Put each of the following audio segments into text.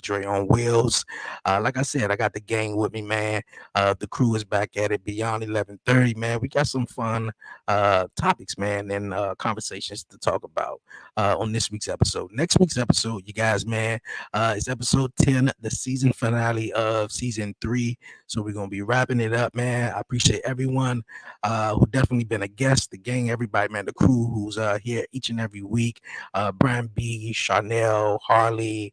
Dre on Wheels. Like I said, I got the gang with me, man. The crew is back at it beyond 11:30, man. We got some fun topics, man, and conversations to talk about on this week's episode. Next week's episode, you guys, man, is episode 10, the season finale of season 3. So we're gonna be wrapping it up, man. I appreciate everyone who definitely been a guest, the gang, everybody, man, the crew who's here each and every week. Brian B, Chanel, Harley,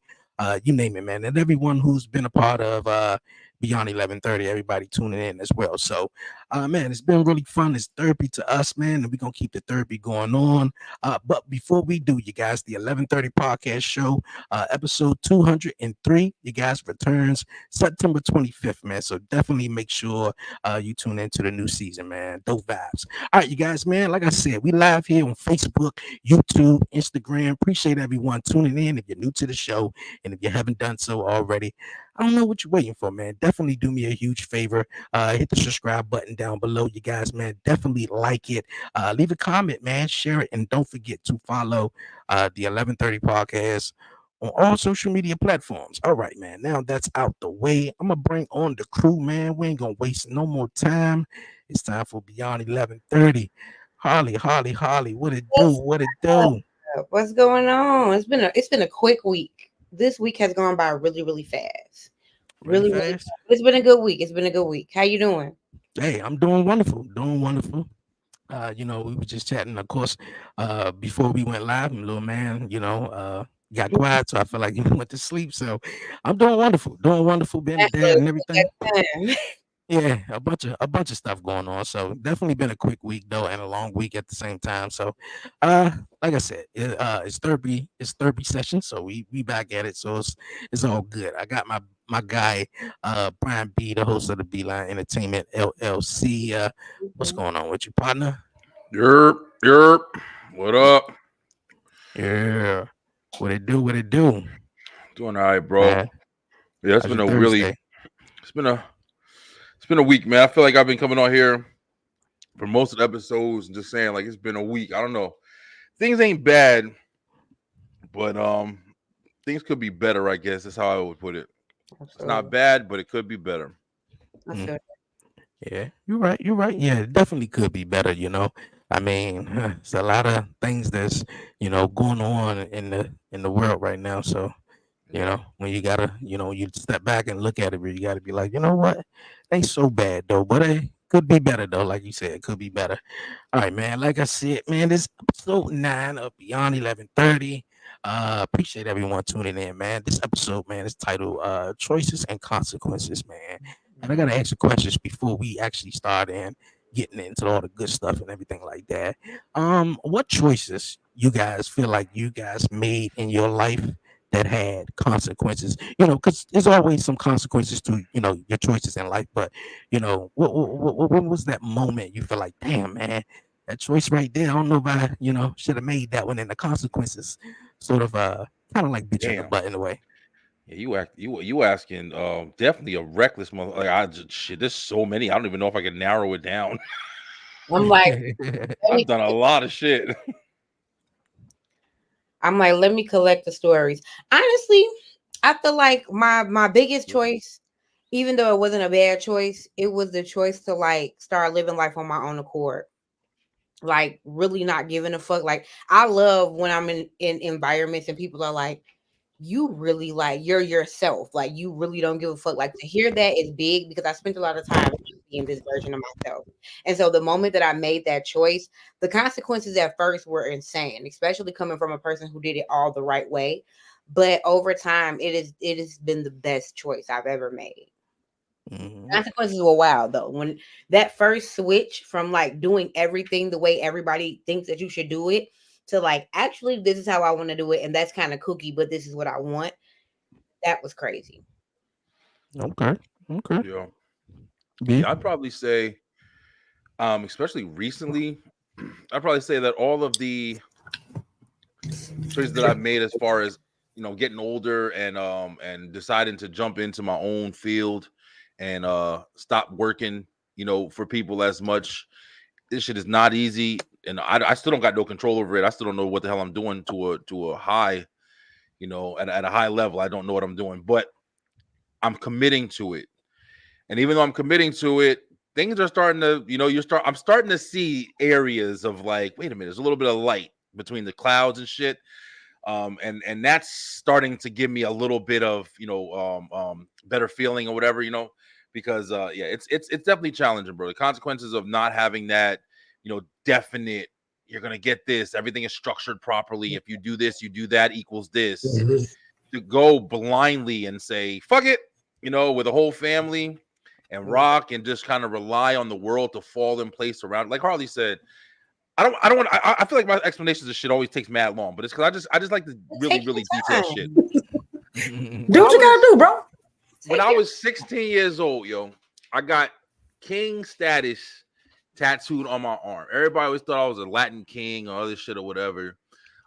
you name it, man, and everyone who's been a part of Beyond 11:30, everybody tuning in as well. So, man, it's been really fun. It's therapy to us, man, and we're gonna keep the therapy going on. But before we do, you guys, the 11:30 podcast show, episode 203, you guys returns September 25th, man. So definitely make sure you tune into the new season, man. Dope vibes. All right, you guys, man. Like I said, we live here on Facebook, YouTube, Instagram. Appreciate everyone tuning in. If you're new to the show, and if you haven't done so already, I don't know what you're waiting for, man. Definitely do me a huge favor. Hit the subscribe button down below, you guys, man. Definitely like it. Leave a comment, man. Share it, and don't forget to follow the 11:30 podcast on all social media platforms. All right, man. Now that's out the way. I'm gonna bring on the crew, man. We ain't gonna waste no more time. It's time for Beyond 11:30. Harley, what it do? What's What it do? up? What's going on? It's been a quick week. This week has gone by really, really fast. Really Really fast? fast. It's been a good week. It's been a good week. How you doing? Hey, I'm doing wonderful. Doing wonderful. We were just chatting, of course, before we went live, and little man, got quiet, so I feel like he went to sleep. So I'm doing wonderful, being a That's dad good. and That everything. time. Yeah, a bunch of stuff going on. So definitely been a quick week though, and a long week at the same time. So, like I said, it's therapy session, so we back at it. So it's all good. I got my guy, Brian B, the host of the Beeline Entertainment LLC. What's Mhm. going on with you, partner? Yerp, yerp. What up? Yeah, what it do? What it do, Doing all right, bro. man? Yeah, How's your Thursday? it's been a it's been a week, man. I feel like I've been coming on here for most of the episodes and just saying like it's been a week. I don't know. Things ain't bad, but things could be better, I guess. That's how I would put it. It's not Absolutely. bad, but it could be better. I Mm, feel yeah, you're right. You're right. Yeah, it definitely could be better. I mean, it's a lot of things that's going on in the world right now. So Yeah. when you gotta, you step back and look at it, you gotta be like, you know what? It ain't so bad though, but it could be better though. Like you said, it could be better. All right, man. Like I said, man, this episode 9 of Beyond 11:30. Appreciate everyone tuning in, man. This episode, man, is titled Choices and Consequences, man. And I gotta ask you questions before we actually start and getting into all the good stuff and everything like that. What choices you guys feel like you guys made in your life that had consequences? Because there's always some consequences to your choices in life. But what was that moment you feel like, damn, man, that choice right there? I don't know if I should have made that one, and the consequences sort of kind of like bit you in the Damn. butt in a way. Yeah, you asking definitely a reckless mother. Like I just shit. There's so many. I don't even know if I can narrow it down. I'm like, let I've me done a lot of shit. let me collect the stories. Honestly, I feel like my biggest choice, even though it wasn't a bad choice, it was the choice to like start living life on my own accord. Like really not giving a fuck. Like I love when I'm in environments and people are like, you really like you're yourself. Like you really don't give a fuck. Like to hear that is big because I spent a lot of time being this version of myself. And so the moment that I made that choice, the consequences at first were insane, especially coming from a person who did it all the right way. But over time, it has been the best choice I've ever made. Mhm. Consequences were wild though. When that first switch from like doing everything the way everybody thinks that you should do it to like actually this is how I want to do it and that's kind of kooky, but this is what I want. That was crazy. Okay. Okay. Yeah. B. Yeah, I'd probably say, especially recently, I'd probably say that all of the choices that I've made as far as getting older and deciding to jump into my own field and stop working for people as much. This shit is not easy, and I still don't got no control over it. I still don't know what the hell I'm doing to a high you know, at a high level. I don't know what I'm doing, but I'm committing to it. And even though I'm committing to it, things are starting to, you know, I'm starting to see areas of like, wait a minute, there's a little bit of light between the clouds and shit. And that's starting to give me a little bit of, you know, better feeling or whatever, you know, because yeah, it's definitely challenging, bro. The consequences of not having that, you know, definite, you're gonna get this, everything is structured properly. If you do this, you do that equals this. To go blindly and say, fuck it, you know, with a whole family and rock and just kind of rely on the world to fall in place around. Like Harley said, I don't want. I feel like my explanations of shit always takes mad long, but it's because I just like to really detail shit. Do what you gotta do, bro. When I was 16 years old, yo, I got king status tattooed on my arm. Everybody always thought I was a Latin king or other shit or whatever.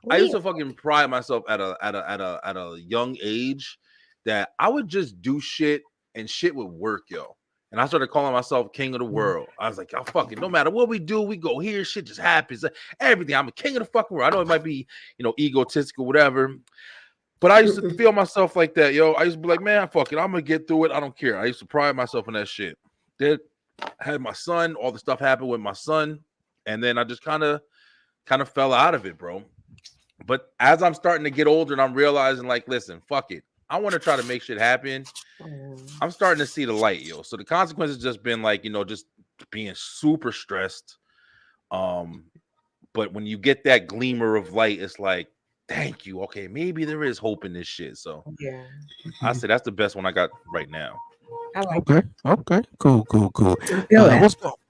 I used to fucking pride myself at a young age that I would just do shit and shit would work, yo. And I started calling myself king of the world. I was like, oh, fuck it. No matter what we do, we go here. Shit just happens. Everything. I'm a king of the fucking world. I know it might be, you know, egotistical, whatever. But I used to feel myself like that, yo. I used to be like, man, fuck it. I'm going to get through it. I don't care. I used to pride myself in that shit. Then I had my son. All the stuff happened with my son. And then I just kind of fell out of it, bro. But as I'm starting to get older and I'm realizing, like, listen, fuck it. I want to try to make shit happen. I'm starting to see the light, yo. So the consequences just been like, you know, just being super stressed. But when you get that gleamer of light, it's like, thank you. Okay, maybe there is hope in this shit. So yeah, I say that's the best one I got right now. I like Okay. Cool.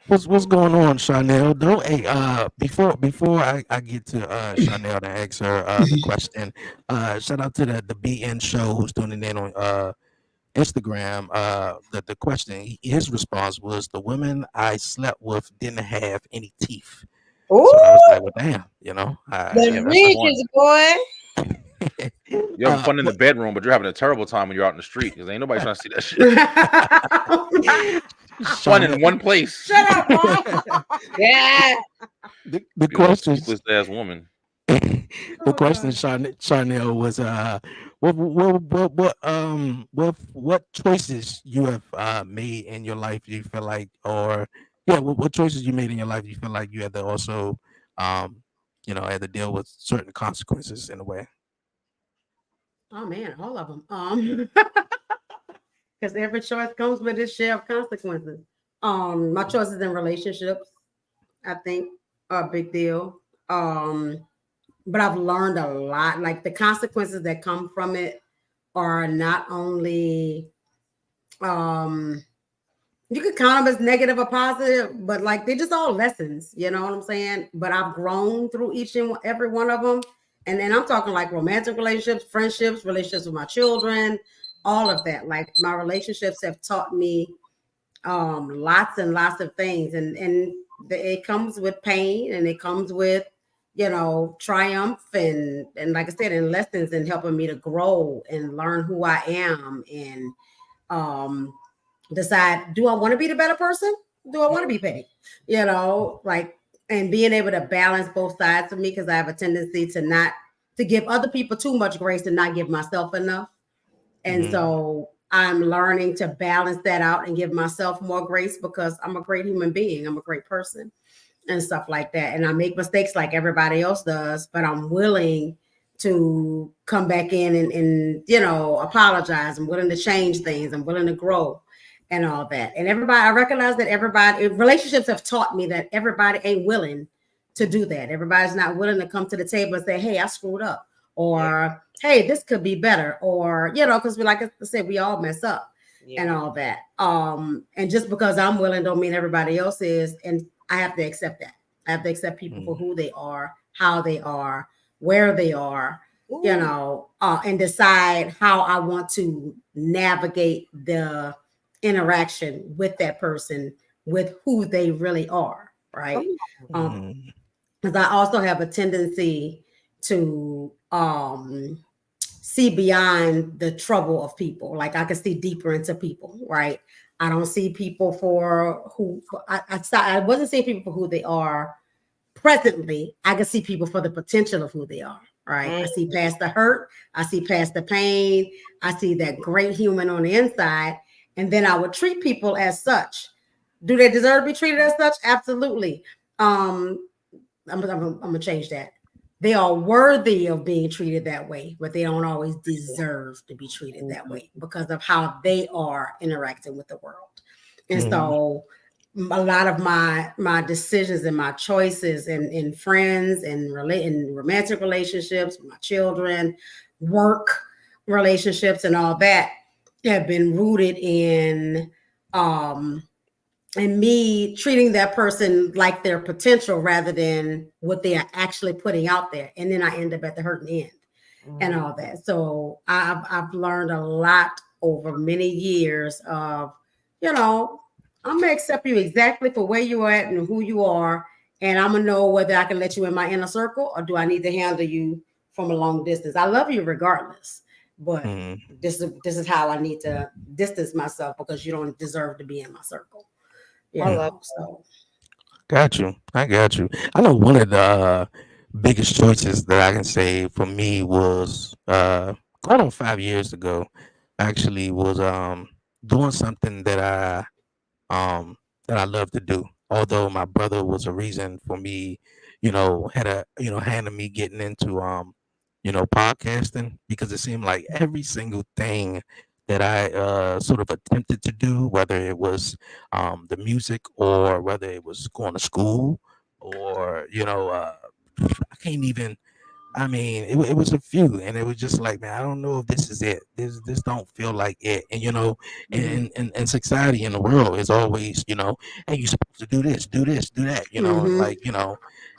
What's going on, Chanel? Though, hey, before I get to Chanel to ask her the question, shout out to the BN show who's tuning in on Instagram. The question, his response was, the women I slept with didn't have any teeth. Ooh, So I was like, well, damn, you know, the riches, boy. You're having fun in the bedroom, but you're having a terrible time when you're out in the street because ain't nobody trying to see that shit. Fun in one place. Shut up, boy. Yeah. The question, this ass woman. The question, Charnel, was what choices you have made in your life you feel like, or what choices you made in your life you feel like you had to also you know, had to deal with certain consequences in a way. Oh man, all of them. Because every choice comes with its share of consequences. My choices in relationships, I think, are a big deal. But I've learned a lot. Like the consequences that come from it are not only you could count them as negative or positive, but like they're just all lessons, you know what I'm saying? But I've grown through each and every one of them. And then I'm talking like romantic relationships, friendships, relationships with my children, all of that. Like my relationships have taught me lots and lots of things. And it comes with pain and it comes with, you know, triumph and like I said, and lessons and helping me to grow and learn who I am and decide, do I want to be the better person? Do I want to be paid? You know, like, and being able to balance both sides of me, because I have a tendency to give other people too much grace and not give myself enough. And so I'm learning to balance that out and give myself more grace because I'm a great human being. I'm a great person and stuff like that. And I make mistakes like everybody else does, but I'm willing to come back in and you know, apologize. I'm willing to change things. I'm willing to grow and all that. And everybody, I recognize that relationships have taught me that everybody ain't willing to do that. Everybody's not willing to come to the table and say, hey, I screwed up, or hey, this could be better, or, you know, because we, like I said, we all mess up and all that. And just because I'm willing don't mean everybody else is. And I have to accept that. I have to accept people for who they are, how they are, where they are, you know, and decide how I want to navigate the interaction with that person, with who they really are, right? Because I also have a tendency to see beyond the trouble of people. Like I can see deeper into people, right? I don't see people for who I wasn't seeing people for who they are presently. I can see people for the potential of who they are, right? I see past the hurt. I see past the pain. I see that great human on the inside. And then I would treat people as such. Do they deserve to be treated as such? Absolutely. I'm gonna change that. They are worthy of being treated that way, but they don't always deserve to be treated that way because of how they are interacting with the world. And so a lot of my decisions and my choices in friends and in romantic relationships, my children, work relationships, and all that have been rooted in and me treating that person like their potential rather than what they are actually putting out there. And then I end up at the hurting end and all that. So I've learned a lot over many years of, I'm going to accept you exactly for where you are at and who you are. And I'm going to know whether I can let you in my inner circle or do I need to handle you from a long distance. I love you regardless. But this is how I need to distance myself because you don't deserve to be in my circle. So. Got you. I got you. I know one of the biggest choices that I can say for me was going on 5 years ago. Actually, was doing something that I love to do. Although my brother was a reason for me, handed me getting into podcasting because it seemed like every single thing that I sort of attempted to do, whether it was the music or whether it was going to school or I can't even. I mean, it was a few, and it was just like, man, I don't know if this is it. This don't feel like it. And in society in the world is always, hey, you're supposed to do this, do that, and like,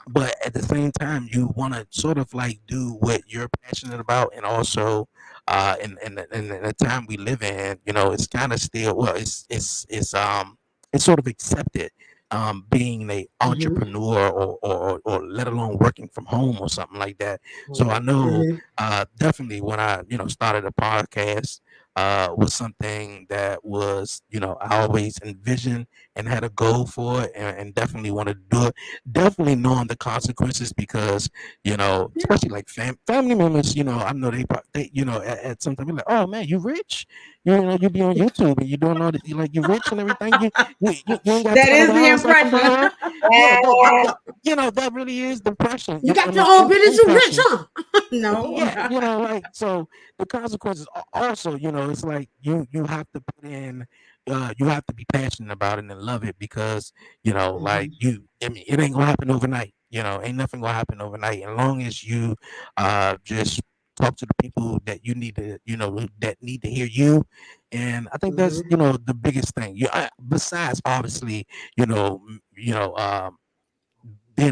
but at the same time, you want to sort of like do what you're passionate about, and also, in the time we live in, it's kind of still well, it's sort of accepted being a entrepreneur or let alone working from home or something like that. So I know definitely when I started a podcast was something that was I always envisioned and had a goal for it and definitely wanted to do it. Definitely knowing the consequences because especially like family members, I know they at some time be like, oh man, you rich. You be on YouTube and you're doing all this, like you're rich and everything. You ain't got That to is the the house like I'm impression. that really is the impression. You got your own business, you rich, Impression. huh? No. Yeah, like so the consequences also, it's like you have to put in you have to be passionate about it and love it because like I mean it ain't gonna happen overnight. Ain't nothing gonna happen overnight. As long as you just talk to the people that you need to that need to hear you, and I think that's the biggest thing. Besides obviously being a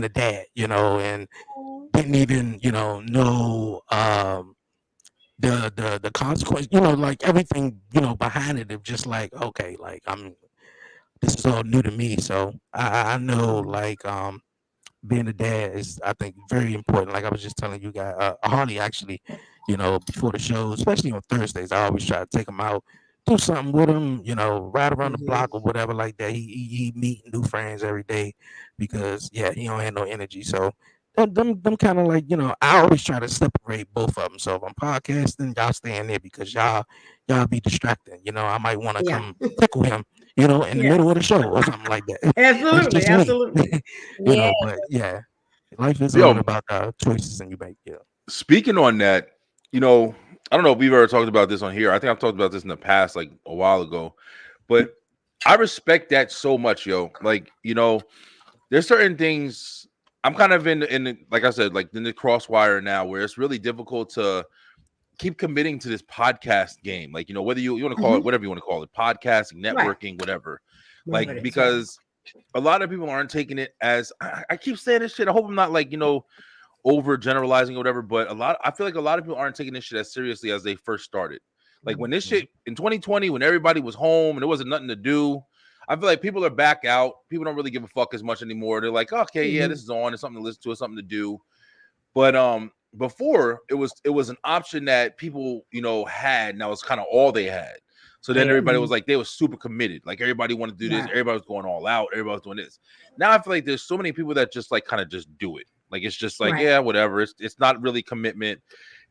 dad, and didn't even know the consequence, like everything behind it of just like okay, like this is all new to me, so I know like being a dad is I think very important. Like I was just telling you guys, Harley actually, before the show, especially on Thursdays, I always try to take him out, do something with him, ride around the block or whatever like that. He meet new friends every day because yeah, he don't have no energy. So them kind of like I always try to separate both of them. So if I'm podcasting, y'all stay in there because y'all be distracting. I might want to come tickle him in the middle of the show or something like that. Absolutely, absolutely. But yeah, life is all about choices and you make. Yeah. Speaking on that, I don't know if we've ever talked about this on here. I think I've talked about this in the past, like a while ago, but I respect that so much, yo. Like, there's certain things I'm kind of in like I said, like in the crosswire now where it's really difficult to keep committing to this podcast game. Like, whether you want to call it whatever you want to call it, podcasting, networking, whatever. Like, because a lot of people aren't taking it as I keep saying this shit. I hope I'm not like, over generalizing or whatever, but I feel like a lot of people aren't taking this shit as seriously as they first started. Like when this shit in 2020, when everybody was home and there wasn't nothing to do, I feel like people are back out. People don't really give a fuck as much anymore. They're like, okay, yeah, this is on. It's something to listen to. It's something to do. But before it was an option that people had, and that was kind of all they had. So then everybody was like, they were super committed. Like everybody wanted to do this. Everybody was going all out. Everybody was doing this. Now I feel like there's so many people that just like kind of just do it. Like it's just like, Right. yeah, whatever. It's not really commitment.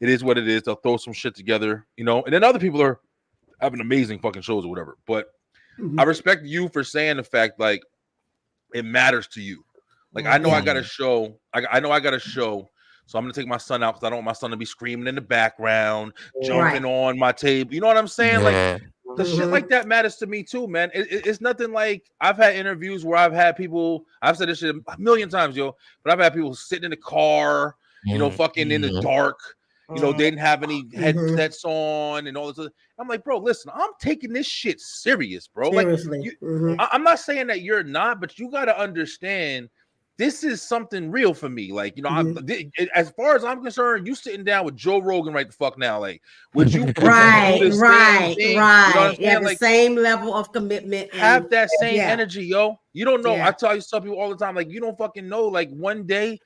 It is what it is. They'll throw some shit together, you know. And then other people are having amazing fucking shows or whatever. But I respect you for saying the fact like it matters to you. Like I know I got a show. I know I got a show. So I'm gonna take my son out because I don't want my son to be screaming in the background, jumping on my table. You know what I'm saying? Like the shit like that matters to me too, man. It's nothing like I've had interviews where I've had people. I've said this shit a million times, yo. But I've had people sitting in the car, you know, fucking in the dark. You know, they didn't have any headsets on and all this other. I'm like, bro, listen, I'm taking this shit serious, bro. Seriously. Like, I'm not saying that you're not, but you got to understand this is something real for me. Like, you know, as far as I'm concerned, you sitting down with Joe Rogan right the fuck now. Like, would you right. You know Yeah, the like, same level of commitment. Have that same energy, yo. You don't know. Yeah. I tell you some people all the time, like, you don't fucking know. Like, one day,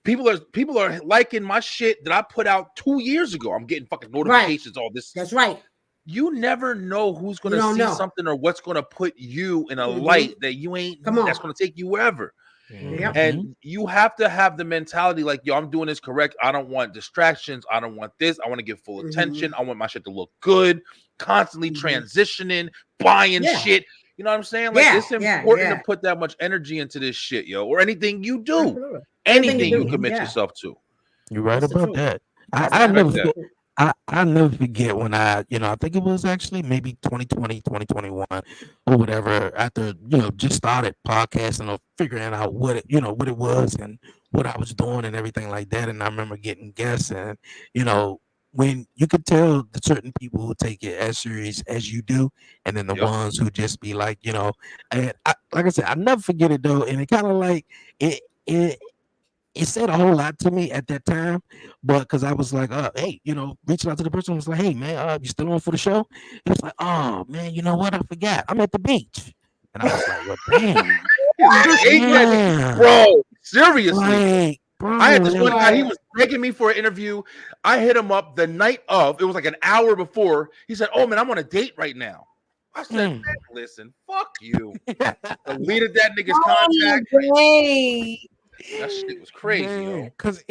people are liking my shit that I put out 2 years ago. I'm getting fucking notifications, all this. That's right. You never know who's gonna see something or what's gonna put you in a light that you ain't. That's gonna take you wherever. And you have to have the mentality like, yo, I'm doing this correct. I don't want distractions. I don't want this. I want to give full attention. I want my shit to look good. Constantly transitioning, buying shit. You know what I'm saying? Like it's important to put that much energy into this shit, yo, or anything you do. Absolutely. Anything you commit yourself to. You're right about that. I never forget when I think it was actually maybe 2020, 2021 or whatever, after, just started podcasting or figuring out what it was and what I was doing and everything like that. And I remember getting guests and, when you could tell the certain people who take it as serious as you do, and then the ones who just be like, and like I said, I never forget it though. And it kind of like, it said a whole lot to me at that time, but because I was like, hey, reaching out to the person, was like, hey man, you still on for the show? It was like, oh man, you know what? I forgot. I'm at the beach. And I was like, well, damn. Bro, seriously. Like, bro, I had this one guy, he was begging me for an interview. I hit him up the night of, it was like an hour before. He said, oh man, I'm on a date right now. I said, man, listen, fuck you. Deleted that nigga's contact. That shit was crazy, yo. Because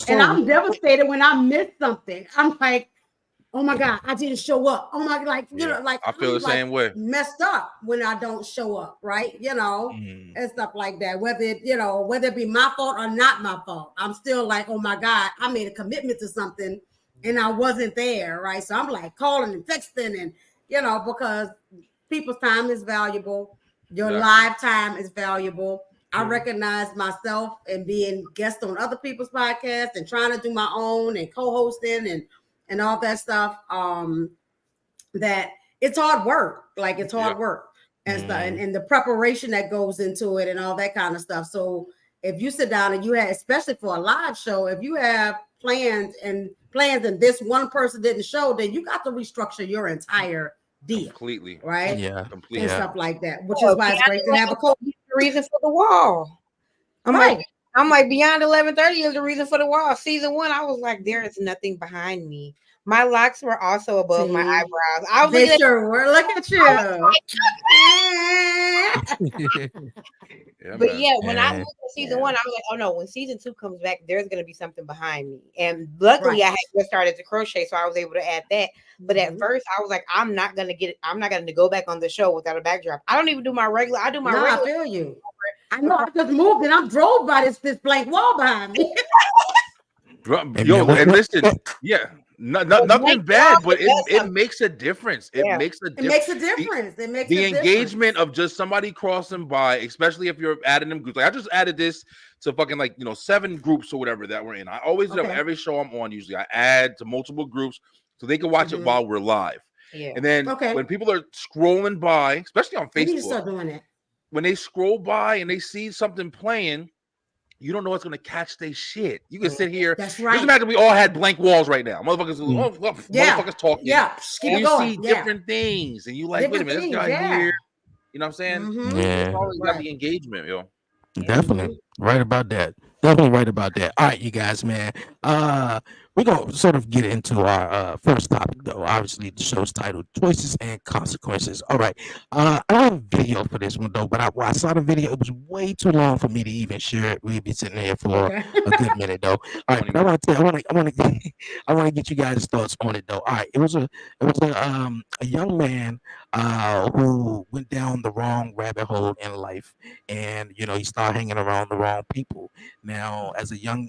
I'm devastated when I miss something. I'm like, oh my God, I didn't show up. Oh my, like, I feel the same way. Messed up when I don't show up, right? And stuff like that. Whether it be my fault or not my fault, I'm still like, oh my God, I made a commitment to something and I wasn't there, right? So I'm like calling and texting and, because people's time is valuable. Your live time is valuable. I recognize myself and being guest on other people's podcasts and trying to do my own and co-hosting and all that stuff. That it's hard work. Like it's hard work and stuff, and the preparation that goes into it and all that kind of stuff. So if you sit down and you have, especially for a live show, if you have plans and this one person didn't show, then you got to restructure your entire deal completely, right? Yeah, completely, and stuff like that. Which is why it's great to have a coach. Reason for the wall. I'm like beyond 11:30 is the reason for the wall. Season 1, I was like, there is nothing behind me. My locks were also above my eyebrows. I was they sure were. Look at you. But when I looked at season 1, I was like, oh no, when season 2 comes back, there's gonna be something behind me. And luckily I had just started to crochet, so I was able to add that. But at first I was like, I'm not gonna go back on the show without a backdrop. I don't even do my regular. I do my regular. I feel you. I know. I just moved and I drove by this blank wall behind me. Yo, and listen, nothing bad, but it makes a difference. It makes a difference. The engagement of just somebody crossing by, especially if you're adding them groups. Like I just added this to fucking 7 groups or whatever that we're in. I always do every show I'm on. Usually I add to multiple groups so they can watch it while we're live. Yeah. And then when people are scrolling by, especially on Facebook, you start doing it. When they scroll by and they see something playing, you don't know what's going to catch their shit. You can sit here. That's right. Doesn't matter. We all had blank walls right now. Motherfuckers, motherfuckers talking. Yeah, keep and you see different things, and you like, wait a minute, this guy here. You know what I'm saying? Yeah. Always got the engagement, yo. Definitely right about that. Definitely right about that. All right, you guys, man. We're we're gonna sort of get into our first topic, though. Obviously, the show's titled "Choices and Consequences." All right, I have a video for this one though, but when I saw the video, it was way too long for me to even share it. We'd be sitting here for Okay. a good minute, though. All right, but I want to get you guys' thoughts on it, though. All right, it was a young man who went down the wrong rabbit hole in life, and he started hanging around the wrong people. Now, as a young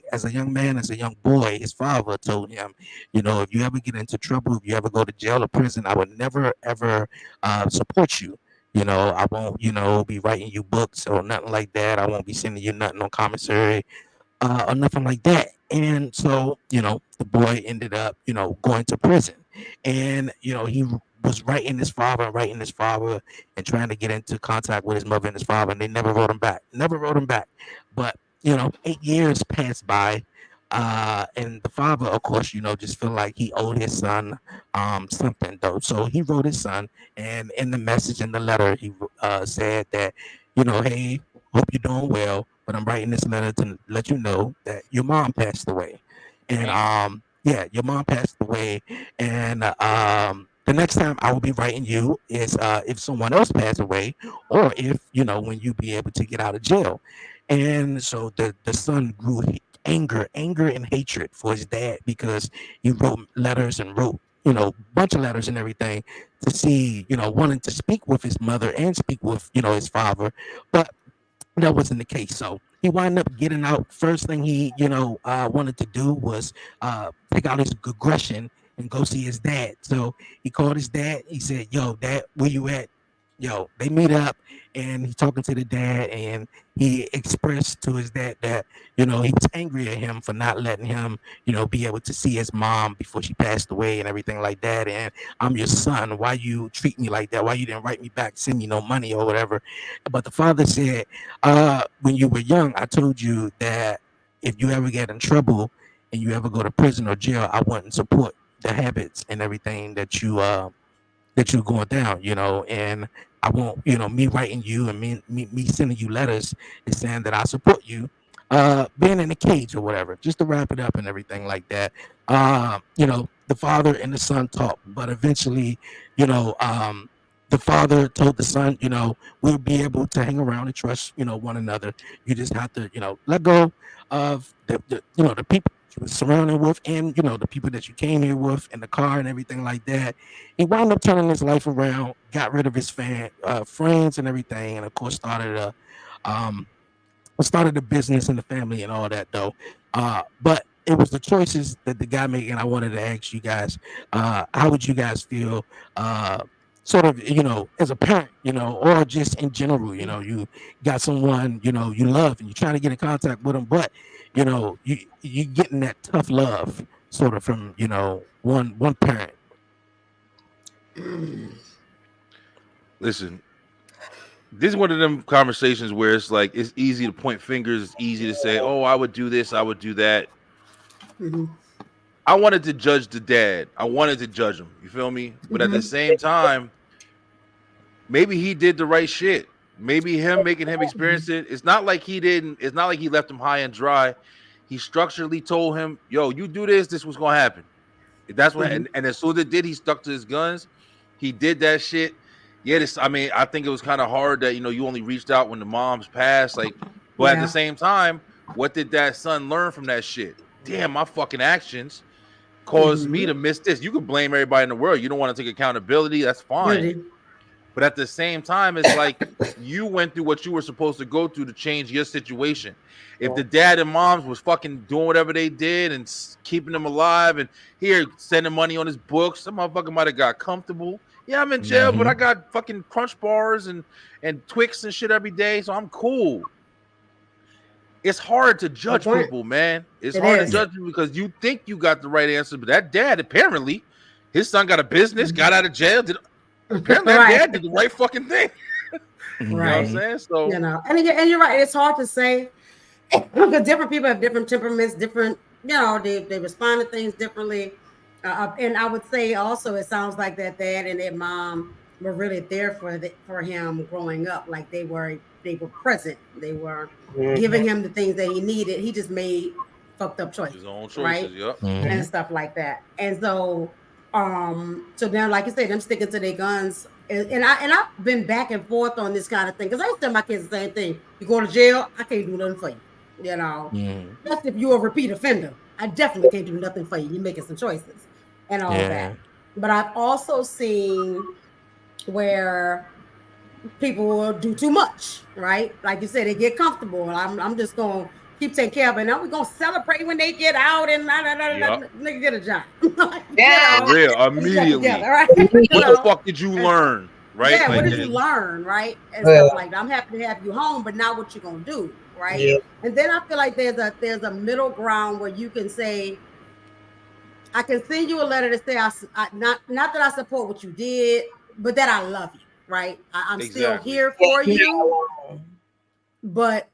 man, as a young boy, his father told him, if you ever get into trouble, if you ever go to jail or prison, I would never ever support you. I won't, be writing you books or nothing like that. I won't be sending you nothing on commissary or nothing like that. And so, the boy ended up, going to prison. And, he was writing his father and trying to get into contact with his mother and his father, and they never wrote him back. Never wrote him back. But, 8 years passed by. And the father, of course, just felt like he owed his son something, though. So he wrote his son, and in the message in the letter, he said that, hey, hope you're doing well, but I'm writing this letter to let you know that your mom passed away. And yeah, your mom passed away. And the next time I will be writing you is if someone else passed away, or if when you be able to get out of jail. And so the son grew anger and hatred for his dad, because he wrote letters and wrote bunch of letters and everything to see, wanting to speak with his mother and speak with his father, but that wasn't the case. So he wound up getting out. First thing he, wanted to do was take out his aggression and go see his dad. So he called his dad. He said, "Yo, Dad, where you at?" They meet up, and he's talking to the dad, and he expressed to his dad that he was angry at him for not letting him be able to see his mom before she passed away and everything like that. And I'm your son. Why you treat me like that? Why you didn't write me back, send me no money or whatever? But the father said, when you were young, I told you that if you ever get in trouble and you ever go to prison or jail, I wouldn't support the habits and everything that you're going down, and I won't, me writing you and me sending you letters is saying that I support you being in a cage or whatever, just to wrap it up and everything like that. The father and the son talked, but eventually, the father told the son, we'll be able to hang around and trust, one another. You just have to, let go of the people you were surrounded with, and the people that you came here with, in the car and everything like that. He wound up turning his life around, got rid of his friends and everything, and of course um, started a business and the family and all that, though. But it was the choices that the guy made, and I wanted to ask you guys, how would you guys feel, sort of, as a parent, or just in general, you got someone, you love, and you're trying to get in contact with them, but you getting that tough love sort of from one parent. Listen, this is one of them conversations where it's like it's easy to point fingers, it's easy to say, "Oh, I would do this, I would do that." Mhm. I wanted to judge the dad. I wanted to judge him. You feel me? But at the same time, maybe he did the right shit. Maybe him making him experience it. It's not like he didn't. It's not like he left him high and dry. He structurally told him, "Yo, you do this. This was gonna happen." That's what. And as soon as it did, he stuck to his guns. He did that shit. Yeah, I mean, I think it was kind of hard that you only reached out when the moms passed. Like, but at the same time, what did that son learn from that shit? Damn, my fucking actions caused me to miss this. You can blame everybody in the world. You don't want to take accountability. That's fine. Really? But at the same time, it's like you went through what you were supposed to go through to change your situation. If the dad and moms was fucking doing whatever they did and keeping them alive and here sending money on his books, some motherfucker might have got comfortable. Yeah, I'm in jail, but I got fucking Crunch bars and Twix and shit every day, so I'm cool. It's hard to judge people, man. It's hard to judge people because you think you got the right answer, but that dad, apparently, his son got a business, got out of jail, apparently that dad did the right fucking thing. You know what I'm saying? So and you're right. It's hard to say because different people have different temperaments, different. They respond to things differently. And I would say also, it sounds like that dad and that mom were really there for him growing up. Like they were present. They were giving him the things that he needed. He just fucked up choices, His own choices, right? yep. And stuff like that. And so now, like you said, them sticking to their guns, and I've been back and forth on this kind of thing, because I used to tell my kids the same thing. You go to jail, I can't do nothing for you, you know. That's if you're a repeat offender. I definitely can't do nothing for you. You're making some choices and all that. But I've also seen where people will do too much, right? Like you said, they get comfortable. I'm just gonna keep taking care of it. Now we're gonna celebrate when they get out and nigga get a job. Yeah. For real, immediately. Right? What the fuck did you learn? Right? Yeah, like, what did you learn, right? And stuff like that. I'm happy to have you home, but now what you gonna do, right? Yeah. And then I feel like there's a middle ground where you can say, I can send you a letter to say not that I support what you did, but that I love you, right? I'm still here for you, but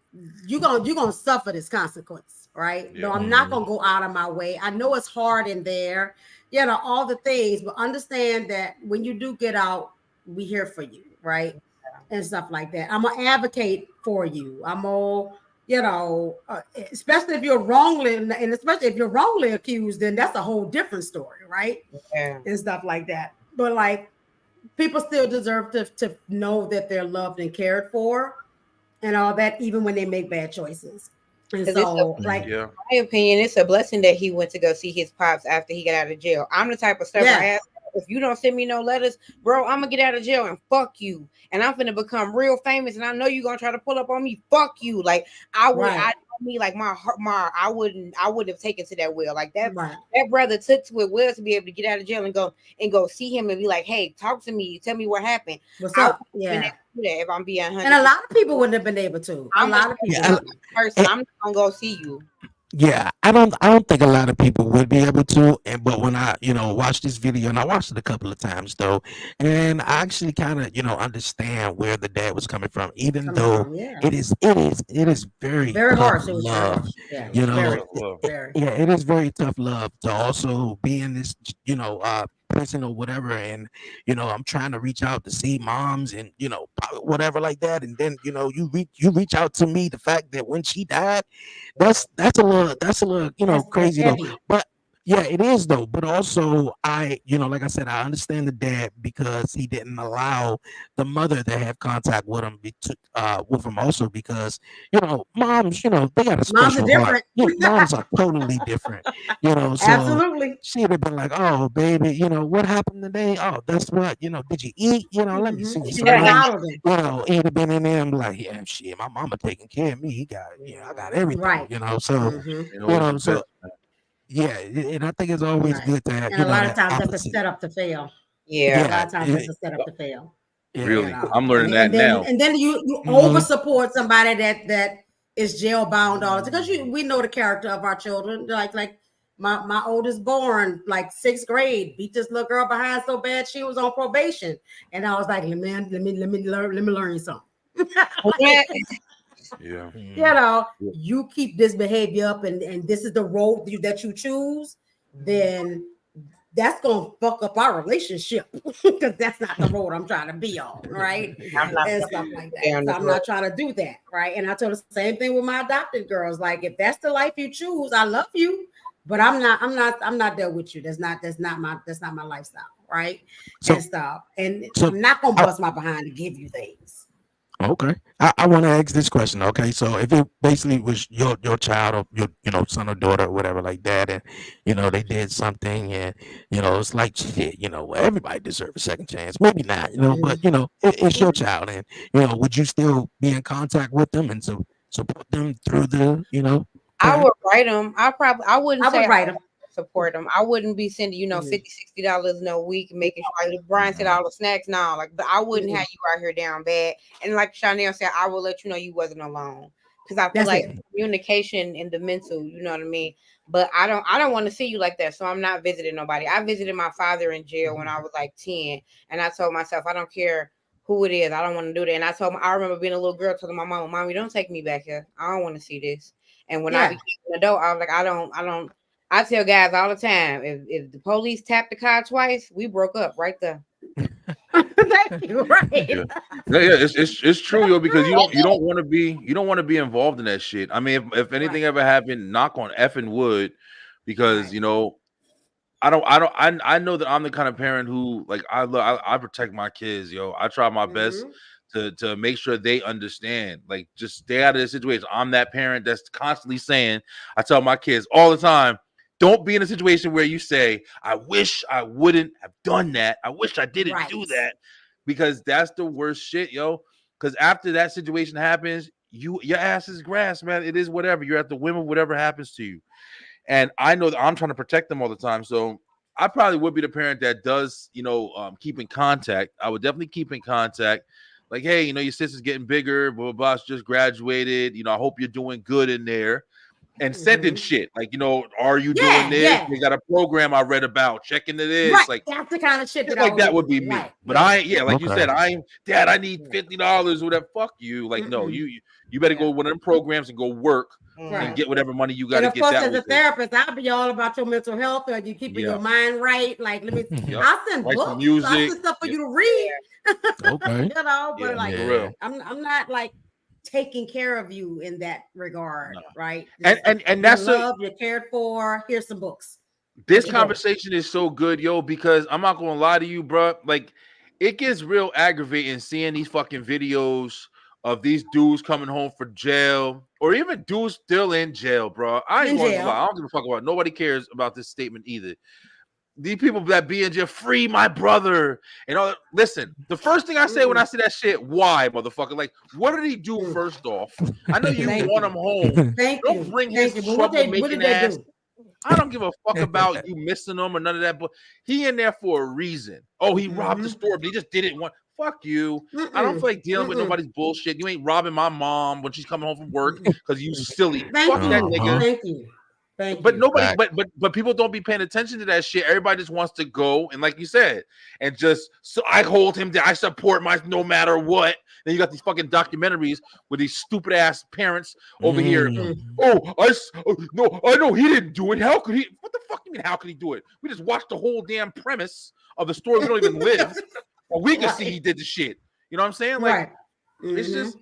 you're gonna suffer this consequence, right? No, I'm not gonna go out of my way. I know it's hard in there, you know, all the things, but understand that when you do get out, we here for you, right? And stuff like that. I'm gonna advocate for you. I'm gonna, you know, especially if you're wrongly, and especially if you're wrongly accused, then that's a whole different story, right? Yeah. And stuff like that. But like, people still deserve to know that they're loved and cared for, and all that, even when they make bad choices. And so, like, in my opinion, it's a blessing that he went to go see his pops after he got out of jail. I'm the type of stubborn ass. If you don't send me no letters, bro, I'm gonna get out of jail and fuck you. And I'm gonna become real famous. And I know you're gonna try to pull up on me. Fuck you. Like I would, like my heart, I wouldn't have taken to that well. Like that, that brother took to it well to be able to get out of jail and go see him and be like, hey, talk to me. Tell me what happened. What's up? Yeah. If I'm being 100%. And a lot of people wouldn't have been able to. A lot of people. I'm not gonna go see you. Yeah, I don't think a lot of people would be able to. But when I, watched this video, and I watched it a couple of times though, and I actually kind of, understand where the dad was coming from, even though it is very harsh love. Yeah, it is very tough love to also be in this, prison or whatever, and I'm trying to reach out to see moms and whatever like that, and then you reach out to me. The fact that when she died, that's a little crazy though, but yeah, it is though. But also, like I said, I understand the dad because he didn't allow the mother to have contact with him. With him also because moms, they got a special heart. Moms are totally different. So absolutely. She'd have been like, "Oh, baby, what happened today? Oh, that's what did you eat? Let me see some money." He'd have been in there and be like, "Yeah, shit, my mama taking care of me. He got, I got everything." Right. So, so. Yeah, and I think it's always good to have. And a lot of times that's a setup to fail. Yeah, a lot of times that's a setup to fail. Really, I'm learning that now. And then you over support somebody that is jail bound all the time, because we know the character of our children. Like my oldest born, like 6th grade, beat this little girl behind so bad she was on probation, and I was like, let me learn something. You keep this behavior up, and this is the road that you choose, then that's gonna fuck up our relationship, because that's not the road I'm trying to be on, right? And stuff like that. So I'm not trying to do that, right? And I told the same thing with my adopted girls. Like, if that's the life you choose, I love you, but I'm not there with you. That's not my lifestyle, right? And stuff. And I'm not gonna bust my behind to give you things. Okay, I want to ask this question. Okay, so if it basically was your child or your son or daughter or whatever like that, and they did something, and it's like shit, everybody deserves a second chance. Maybe not, but it's your child, and would you still be in contact with them and to support them through the I would write them. I wouldn't say write them. Support them. I wouldn't be sending $50-$60 in a week, making sure, like Brian said, all the snacks now. Like, but I wouldn't have you out here down bad. And like Chanel said, I will let you know you wasn't alone, because I feel like communication and the mental, you know what I mean. But I don't want to see you like that, so I'm not visiting nobody. I visited my father in jail when I was like 10, and I told myself, I don't care who it is, I don't want to do that. And I remember being a little girl telling my mama, "Mommy, don't take me back here. I don't want to see this." And when I became an adult, I was like, I don't. I tell guys all the time, if the police tapped the car twice, we broke up right there. Thank you. Right. Yeah, it's true, yo, because you don't want to be involved in that shit. I mean, if anything ever happened, knock on effing wood, because you know, I know that I'm the kind of parent who like I protect my kids, yo. I try my best to make sure they understand, like, just stay out of this situation. I'm that parent that's constantly saying, I tell my kids all the time, don't be in a situation where you say, I wish I wouldn't have done that. I wish I didn't do that, because that's the worst shit, yo. Because after that situation happens, your ass is grass, man. It is whatever. You're at the whim of whatever happens to you. And I know that I'm trying to protect them all the time. So I probably would be the parent that does, you know, keep in contact. I would definitely keep in contact. Like, hey, you know, your sister's getting bigger, blah, blah, blah, she just graduated. You know, I hope you're doing good in there. And sending shit. Like, you know, are you doing this? Yeah. We got a program I read about. Check into this. Right. Like, that's the kind of shit that would be me. Right. But like you said, Dad, I need $50 or whatever. Fuck you. Like, no, you better go to one of them programs and go work and get whatever money you got to get. And of course, that as a therapist, I'll be all about your mental health. Or you keeping your mind right. Like, let me. I'll send books. Music. I'll send stuff for you to read. Okay. You know, but like, for real. I'm not like taking care of you in that regard, right? And that's you're cared for. Here's some books. This conversation is so good, yo, because I'm not gonna lie to you, bro. Like, it gets real aggravating seeing these fucking videos of these dudes coming home for jail, or even dudes still in jail, bro. I don't give a fuck about. Nobody cares about this statement either. These people that be in jail, free my brother, and all. Listen, the first thing I say when I see that shit, why, motherfucker? Like, what did he do first off? I know you want him home. Don't bring his troublemaking ass. I don't give a fuck about you missing him or none of that. But he in there for a reason. Oh, he robbed the store, but he just didn't want. Fuck you. I don't feel like dealing with nobody's bullshit. You ain't robbing my mom when she's coming home from work because you silly. Fuck that nigga. Thank you. But nobody, but people don't be paying attention to that shit. Everybody just wants to go and, like you said, and just so I hold him down. I support my no matter what. Then you got these fucking documentaries with these stupid ass parents over here. Oh, no, I know he didn't do it. How could he? What the fuck you mean? How could he do it? We just watched the whole damn premise of the story. We don't even live, but we can see he did the shit. You know what I'm saying? Like. It's just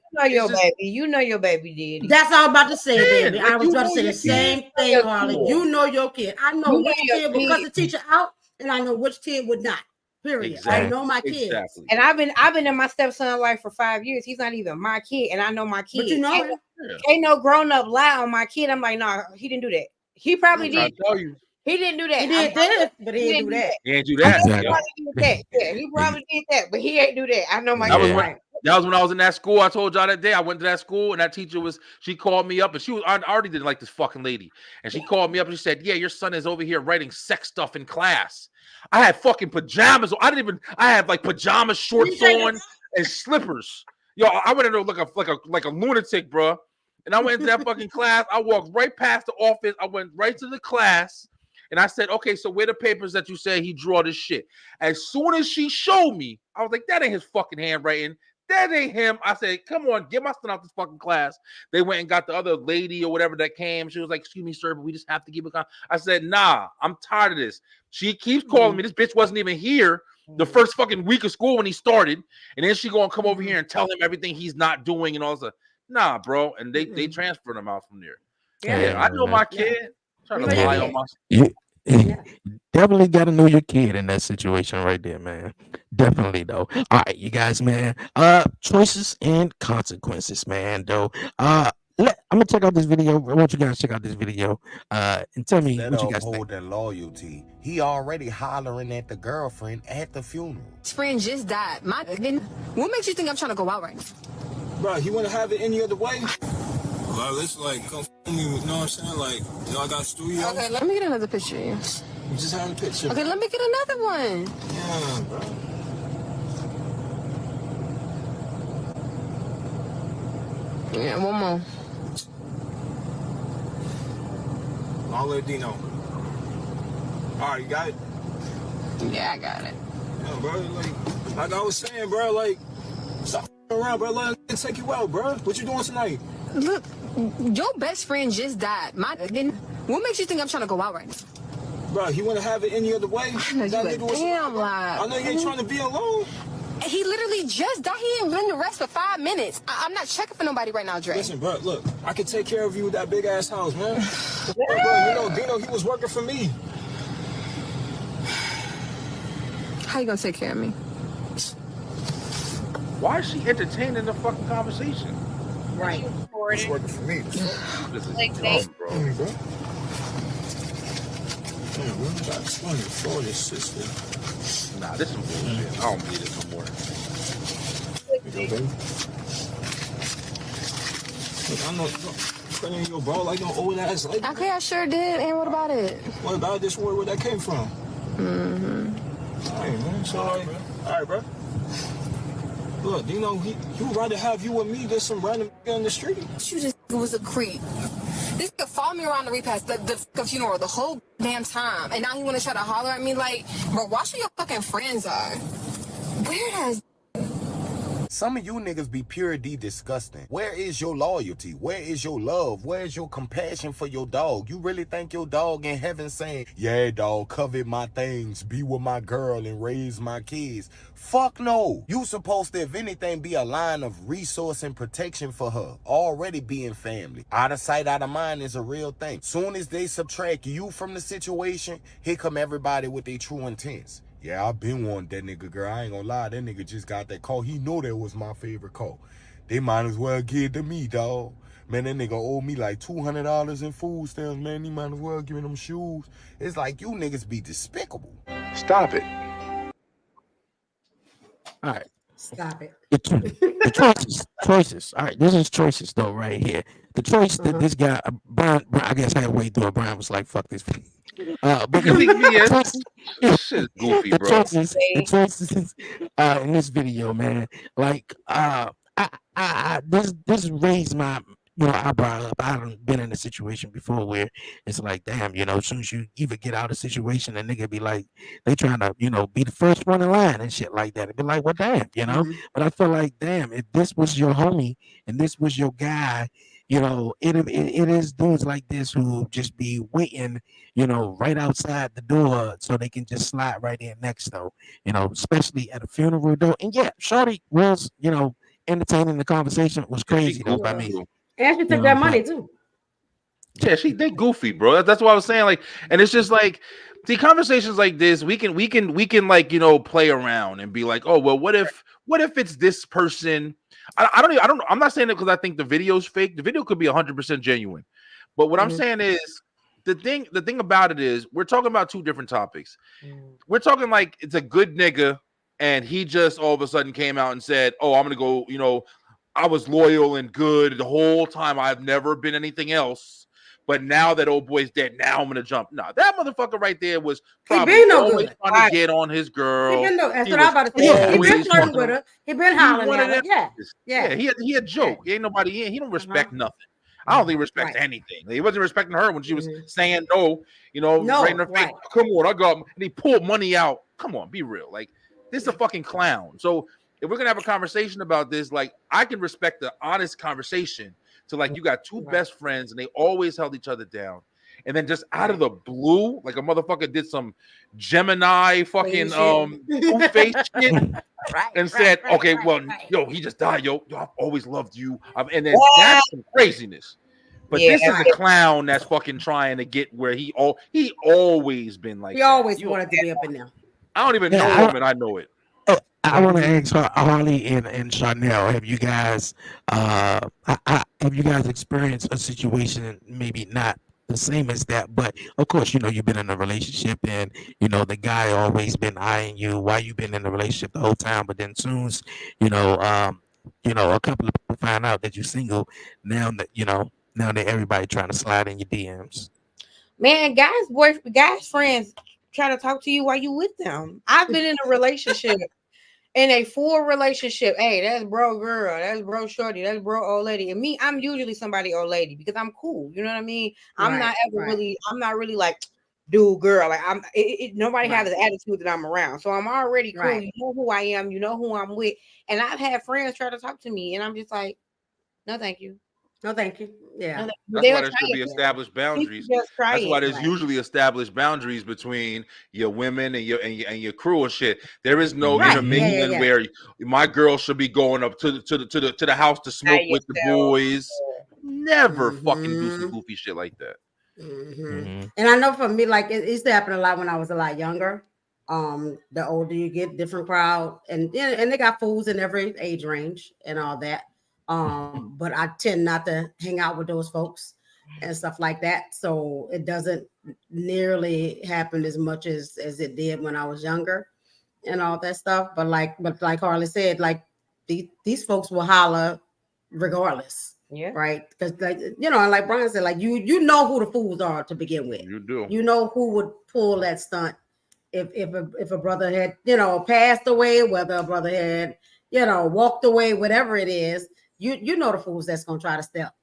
you know your baby did. That's all I'm about to say, baby. I was about to say the same thing, Harley. You know your kid. I know which kid would cut the teacher out, and I know which kid would not. Period. Exactly. I know my kids. Exactly. And I've been in my stepson's life for 5 years. He's not even my kid, and I know my kid. But you know, ain't no grown up lie on my kid. I'm like, no, he didn't do that. He probably did. He didn't do that. He did this, but he didn't do that. He didn't do that. Yeah, he probably did that, but he ain't do that. I know my kid. That was when I was in that school. I told y'all that day. I went to that school, and that teacher she called me up, and I already didn't like this fucking lady. And she called me up and she said, yeah, your son is over here writing sex stuff in class. I had fucking pajamas. I had like pajama shorts on and slippers. Yo, I went in there like a lunatic, bro. And I went into that fucking class. I walked right past the office. I went right to the class. And I said, okay, so where the papers that you say he draw this shit? As soon as she showed me, I was like, that ain't his fucking handwriting. That ain't him. I said, come on, get my son out this fucking class. They went and got the other lady or whatever that came. She was like, excuse me, sir, but we just have to keep it calm. I said, nah, I'm tired of this. She keeps calling me. This bitch wasn't even here the first fucking week of school when he started. And then she gonna come over here and tell him everything he's not doing and all that. Nah, bro. And they transferred him out from there. Yeah, I know my kid. Trying to lie on my. Definitely got to know your kid in that situation right there, man. Definitely, though. All right, you guys, man. Choices and consequences, man. Though. I'm gonna check out this video. I want you guys to check out this video. And tell me what you guys think. That loyalty. He already hollering at the girlfriend at the funeral. His friend just died. What makes you think I'm trying to go out right now? Bro, you want to have it any other way? Bro, let's like come me. You know what I'm saying? Like, y'all got a studio. Okay, let me get another picture. You just have a picture. Okay, let me get another one. Yeah, bro. Yeah, one more. I'll let D know. All right, you got it? Yeah, I got it. Yeah, bro. Like I was saying, bro. Like, stop around, bro. Let me take you out, bro. What you doing tonight? Look, your best friend just died. What makes you think I'm trying to go out right now? bro, he want to have it any other way. I know That you nigga a was. damn lie. I know you ain't trying to be alone. He literally just died. He ain't been to rest for 5 minutes. I'm not checking for nobody right now, Dre. Listen, bro, look, I can take care of you with that big ass house, man. Bro, you know, Dino, he was working for me. How you gonna take care of me? Why is she entertaining the fucking conversation? Right. He was working for me. This is Like dumb, bro. Bro. Man, bro, you gotta explain it for this sister. Nah, this is some bullshit. I don't believe this no more. You know, baby? Look, I know, putting in your bro like no old ass like. Okay, I sure did. And what about it? What about this word where that came from? All right, man. So, all right, bro. Look, you know, he would rather have you with me than some random nigga on the street. You just was a creep. This could follow me around the repast, the funeral, the whole damn time. And now he want to try to holler at me like, bro, watch who your fucking friends are. Weird ass. Some of you niggas be pure D disgusting. Where is your loyalty? Where is your love? Where is your compassion for your dog? You really think your dog in heaven saying, yeah, dog, covet my things, be with my girl and raise my kids? Fuck no. You supposed to, if anything, be a line of resource and protection for her. Already being family. Out of sight, out of mind is a real thing. Soon as they subtract you from the situation, here come everybody with their true intents. Yeah, I've been wanting that nigga, girl. I ain't gonna lie. That nigga just got that call. He know that was my favorite call. They might as well give it to me, dog. Man, that nigga owe me like $200 in food stamps, man. He might as well give me them shoes. It's like you niggas be despicable. Stop it. All right. Stop it. The choices. All right, this is choices though, right here. The choice that this guy, Brian, I guess halfway through it, Brian was like, "Fuck this." But You think me is? choices- This shit is goofy, the bro. choices in this video, man. Like, this raised my eyebrow up. I done been in a situation before where it's like, damn, as soon as you even get out of the situation, a nigga be like, they trying to, be the first one in line and shit like that. It'd be like, well, damn, But I feel like, damn, if this was your homie and this was your guy, it is dudes like this who just be waiting, right outside the door so they can just slide right in next though, especially at a funeral though. And yeah, Shorty was, entertaining the conversation was crazy though by me. And she took that money too. Yeah, they goofy, bro. That's what I was saying. Like, and it's just like the conversations like this, we can like, play around and be like, oh, well, what if it's this person? I'm not saying it because I think the video's fake. The video could be 100% genuine. But what I'm saying is the thing about it is we're talking about two different topics. We're talking like it's a good nigga and he just all of a sudden came out and said, oh, I'm gonna go, I was loyal and good the whole time. I've never been anything else. But now that old boy's dead, now I'm gonna jump. No, that motherfucker right there was probably always trying to get on his girl. That's what I'm about to say. He been flirting with her. He been hollering at her. Yeah. He a joke. He ain't nobody in. He don't respect nothing. I don't think he respects anything. He wasn't respecting her when she was saying no. Right in her face. Come on, I got. And he pulled money out. Come on, be real. Like this is a fucking clown. So if we're gonna have a conversation about this, like I can respect the honest conversation. So like you got two best friends and they always held each other down, and then just out of the blue, like a motherfucker did some Gemini fucking face shit and said, okay, well, yo, he just died, yo, I've always loved you, and then that's some craziness. But this is a clown that's fucking trying to get where he always been like. He always wanted to be up in there. I don't even know him, and I know it. I want to ask Harley and Chanel, have you guys experienced a situation maybe not the same as that, but of course you've been in a relationship and the guy always been eyeing you while you've been in the relationship the whole time, but then soon as a couple of people find out that you're single, now that everybody trying to slide in your DMs. Man, guys friends try to talk to you while you with them. I've been in a relationship. In a full relationship, hey, that's bro girl, that's bro shorty, that's bro old lady. And me, I'm usually somebody old lady because I'm cool. You know what I mean? I'm not really like dude girl. Like nobody has the attitude that I'm around. So I'm already cool. You know who I am, you know who I'm with. And I've had friends try to talk to me, and I'm just like, no, thank you. No, thank you. Yeah. That's why there should be established boundaries. Just try That's why it. there's usually established boundaries between your women and your crew and shit. There is no Right. intermingling Yeah. where my girl should be going up to the house to smoke with the boys. Never fucking do some goofy shit like that. And I know for me, like it used to happen a lot when I was a lot younger. The older you get, different crowd, and they got fools in every age range and all that. But I tend not to hang out with those folks and stuff like that. So it doesn't nearly happen as much as it did when I was younger and all that stuff. But like Harley said, like these folks will holler regardless. Yeah. Right. Because like Brian said, like you know who the fools are to begin with. You do. You know who would pull that stunt if a brother had, passed away, whether a brother had, walked away, whatever it is. You know the fools that's gonna try to step,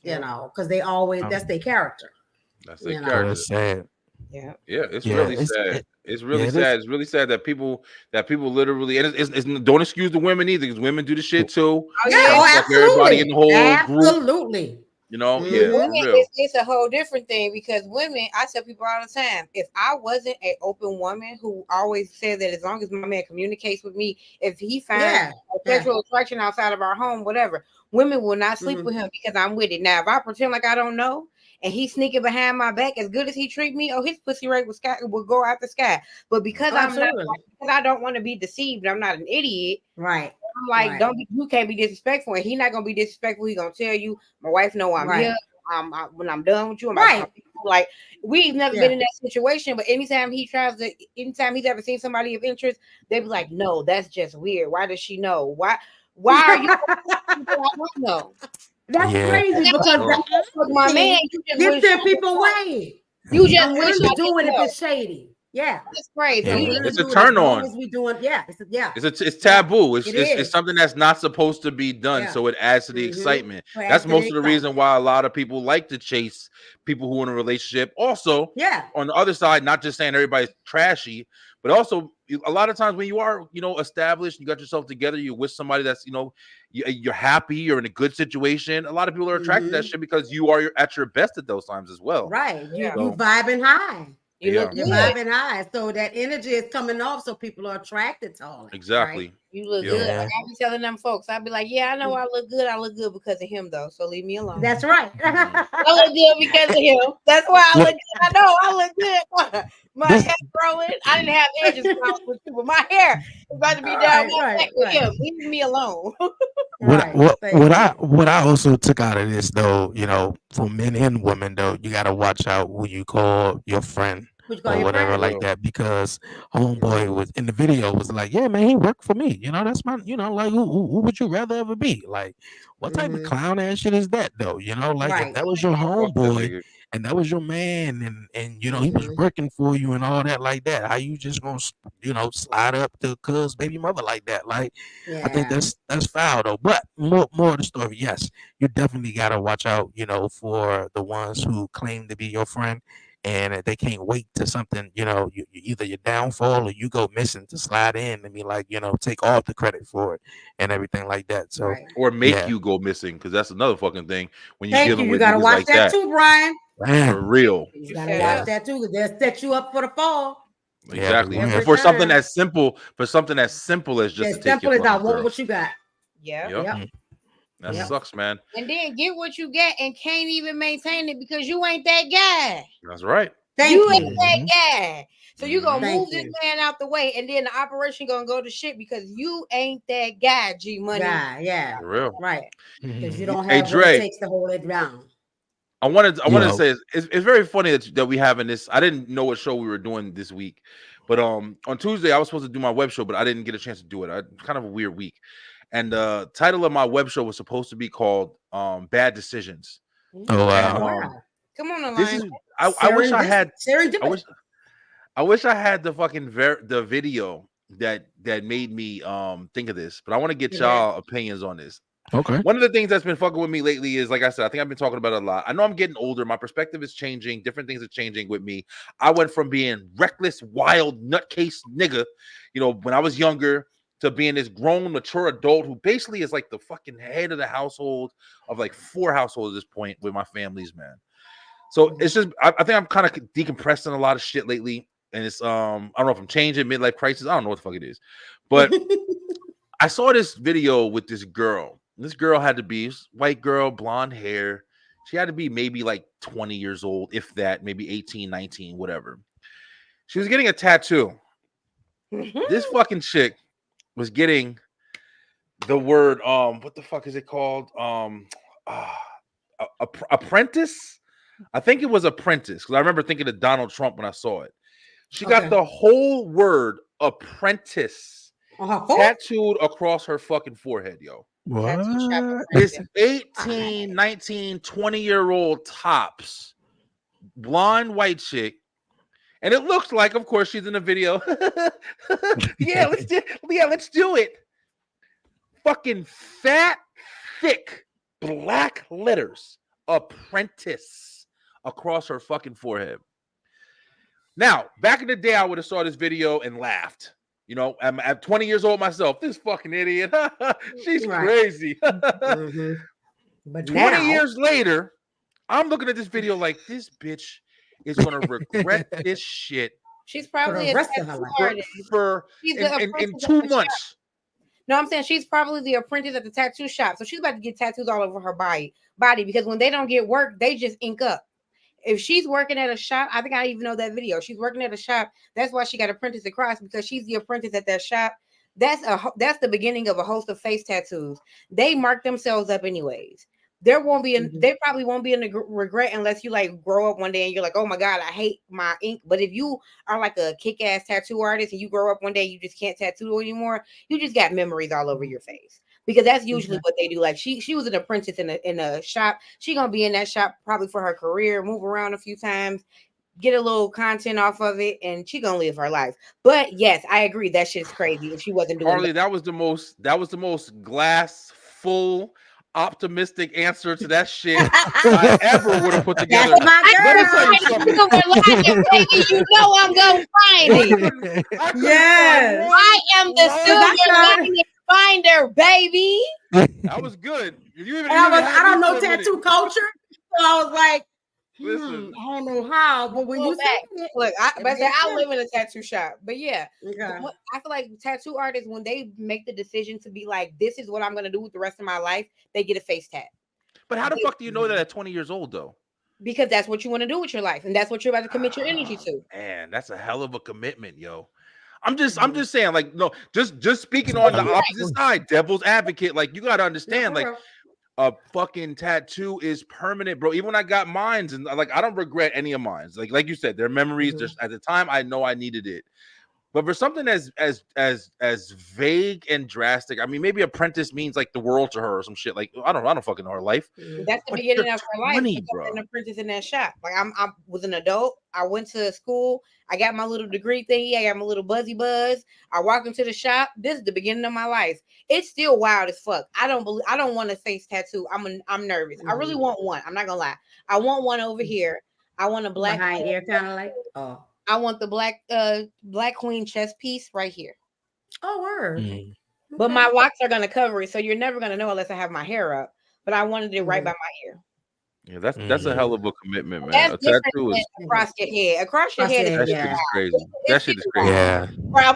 because they always that's their character. That's their character. That's sad. Yeah. Yeah, it's really sad. It's really sad. It's really sad that people literally, and it's don't excuse the women either, because women do the shit too. Absolutely. Everybody in the whole group. Absolutely. It's a whole different thing, because women, I tell people all the time, if I wasn't an open woman who always said that as long as my man communicates with me, if he finds a sexual attraction outside of our home, whatever, women will not sleep with him because I'm with it. Now, if I pretend like I don't know and he's sneaking behind my back, as good as he treat me, his pussy rate will go out the sky. But because because I don't want to be deceived, I'm not an idiot. Right. I'm like, you can't be disrespectful, and he's not gonna be disrespectful. He's gonna tell you, my wife know I'm here. When I'm done with you, I'm like, we've never been in that situation. But anytime he's ever seen somebody of interest, they be like, no, that's just weird. Why does she know? Why are you? I don't know. That's crazy, because my man, give their people away. You just wish to do it if it's shady. Yeah, that's crazy. It's a turn on. It's taboo. It's something that's not supposed to be done. So it adds to the excitement. That's most of the reason why a lot of people like to chase people who are in a relationship. Also, on the other side, not just saying everybody's trashy, but also a lot of times when you are, established, you got yourself together, you're with somebody that's, you're happy, you're in a good situation. A lot of people are attracted to that shit because you are at your best at those times as well. Right. You vibing high. You're vibing high, so that energy is coming off, so people are attracted to all that. Exactly. Right? You look good. Like I be telling them folks, I be like, I know I look good. I look good because of him, though. So leave me alone. That's right. I look good because of him. That's why I look good. I know I look good. My hair growing. I didn't have edges when I was with you, but my hair is about to be down my neck with him. Leave me alone. What I also took out of this, though, for men and women, though, you gotta watch out who you call your friend or whatever like that, because homeboy was in the video was like, yeah, man, he worked for me. That's my, like who would you rather ever be? Like, what type of clown ass shit is that, though? Like if that was your homeboy and that was your man, and he was working for you and all that like that, how you just gonna slide up to cuz baby mother like that? Like, I think that's foul though. But more of the story, yes, you definitely gotta watch out, for the ones who claim to be your friend, and they can't wait to something, you either your downfall or you go missing to slide in and be like, take all the credit for it and everything like that. So or make you go missing, because that's another fucking thing when you're dealing with you gotta watch like that too, Brian. For real. You gotta watch that too, because they'll set you up for the fall. Exactly. And for something as simple, as just as simple as I want what you got. Yeah. That sucks, man. And then get what you get and can't even maintain it because you ain't that guy. That's right. You ain't that guy. So you gonna move this man out the way, and then the operation gonna go to shit because you ain't that guy, G Money. Yeah. For real. Right. Because you don't have what it takes to hold it down. I wanted to say it's very funny that we have in this. I didn't know what show we were doing this week, but on Tuesday I was supposed to do my web show, but I didn't get a chance to do it. Kind of a weird week. And the title of my web show was supposed to be called Bad Decisions. Oh wow. And, come on, this is I wish I had I wish I had the fucking the video that made me think of this, but I want to get y'all opinions on this. Okay. One of the things that's been fucking with me lately is, like I said, I think I've been talking about it a lot. I know I'm getting older. My perspective is changing. Different things are changing with me. I went from being reckless, wild, nutcase nigga, when I was younger, to being this grown, mature adult who basically is like the fucking head of the household of like 4 households at this point with my families, man. So it's just, I think I'm kind of decompressing a lot of shit lately. And it's, I don't know if I'm changing midlife crisis. I don't know what the fuck it is. But I saw this video with this girl. This girl had to be white girl, blonde hair. She had to be maybe like 20 years old, if that, maybe 18, 19, whatever. She was getting a tattoo. This fucking chick was getting the word, what the fuck is it called? Apprentice? I think it was apprentice, because I remember thinking of Donald Trump when I saw it. She got the whole word apprentice tattooed across her fucking forehead, yo. What? This 18, 19, 20-year-old tops, blonde white chick. And it looks like, of course, she's in a video. let's do it. Fucking fat, thick, black letters, apprentice, across her fucking forehead. Now, back in the day, I would have saw this video and laughed. You know, I'm 20 years old myself. This fucking idiot. She's crazy. But 20 years later, I'm looking at this video like, this bitch is going to regret this shit. She's probably the rest of her life. In 2 months. No, I'm saying she's probably the apprentice at the tattoo shop. So she's about to get tattoos all over her body because when they don't get work, they just ink up. If she's working at a shop, I think I even know that video. She's working at a shop. That's why she got apprentice across, because she's the apprentice at that shop. That's the beginning of a host of face tattoos. They mark themselves up anyways. There won't be they probably won't be in the regret unless you like grow up one day and you're like, oh my God, I hate my ink. But if you are like a kick-ass tattoo artist and you grow up one day, you just can't tattoo anymore, you just got memories all over your face. Because that's usually what they do. Like she was an apprentice in a shop. She gonna be in that shop probably for her career, move around a few times, get a little content off of it, and she gonna live her life. But yes, I agree, that shit's crazy. If she wasn't doing Harley, that was the most glass full, optimistic answer to that shit I ever would have put together. That's my Let me tell you something. baby, you know I'm gonna find it. Yes. I am the silver lining finder, baby. That was good. I don't know tattoo culture, so I was like, Listen. I don't know how, but when you say look, I live in a tattoo shop, but yeah, okay. I feel like tattoo artists, when they make the decision to be like, this is what I'm gonna do with the rest of my life, they get a face tat. But how the fuck do you know that at 20 years old though? Because that's what you want to do with your life, and that's what you're about to commit your energy to. Man, that's a hell of a commitment, yo. I'm just saying, like, no, just speaking on the opposite side, devil's advocate. Like, you gotta understand, like, a fucking tattoo is permanent, bro. Even when I got mines, and like, I don't regret any of mines. Like you said, they're memories. Just at the time, I know I needed it. But for something as vague and drastic, I mean, maybe apprentice means like the world to her or some shit. Like, I don't fucking know her life. That's the beginning of her life. Bro. An apprentice in that shop. Like I was an adult. I went to school. I got my little degree thingy. I got my little buzzy buzz. I walked into the shop. This is the beginning of my life. It's still wild as fuck. I don't want a face tattoo. I'm nervous. I really want one. I'm not gonna lie. I want one over here. I want a black behind ear, kind of like I want the black queen chest piece right here. Oh, word. But my locks are gonna cover it, so you're never gonna know unless I have my hair up. But I wanted it right by my ear. Yeah, that's a hell of a commitment, man. That's a tattoo is across your head. Across your head. That shit is crazy. That shit is crazy. Yeah.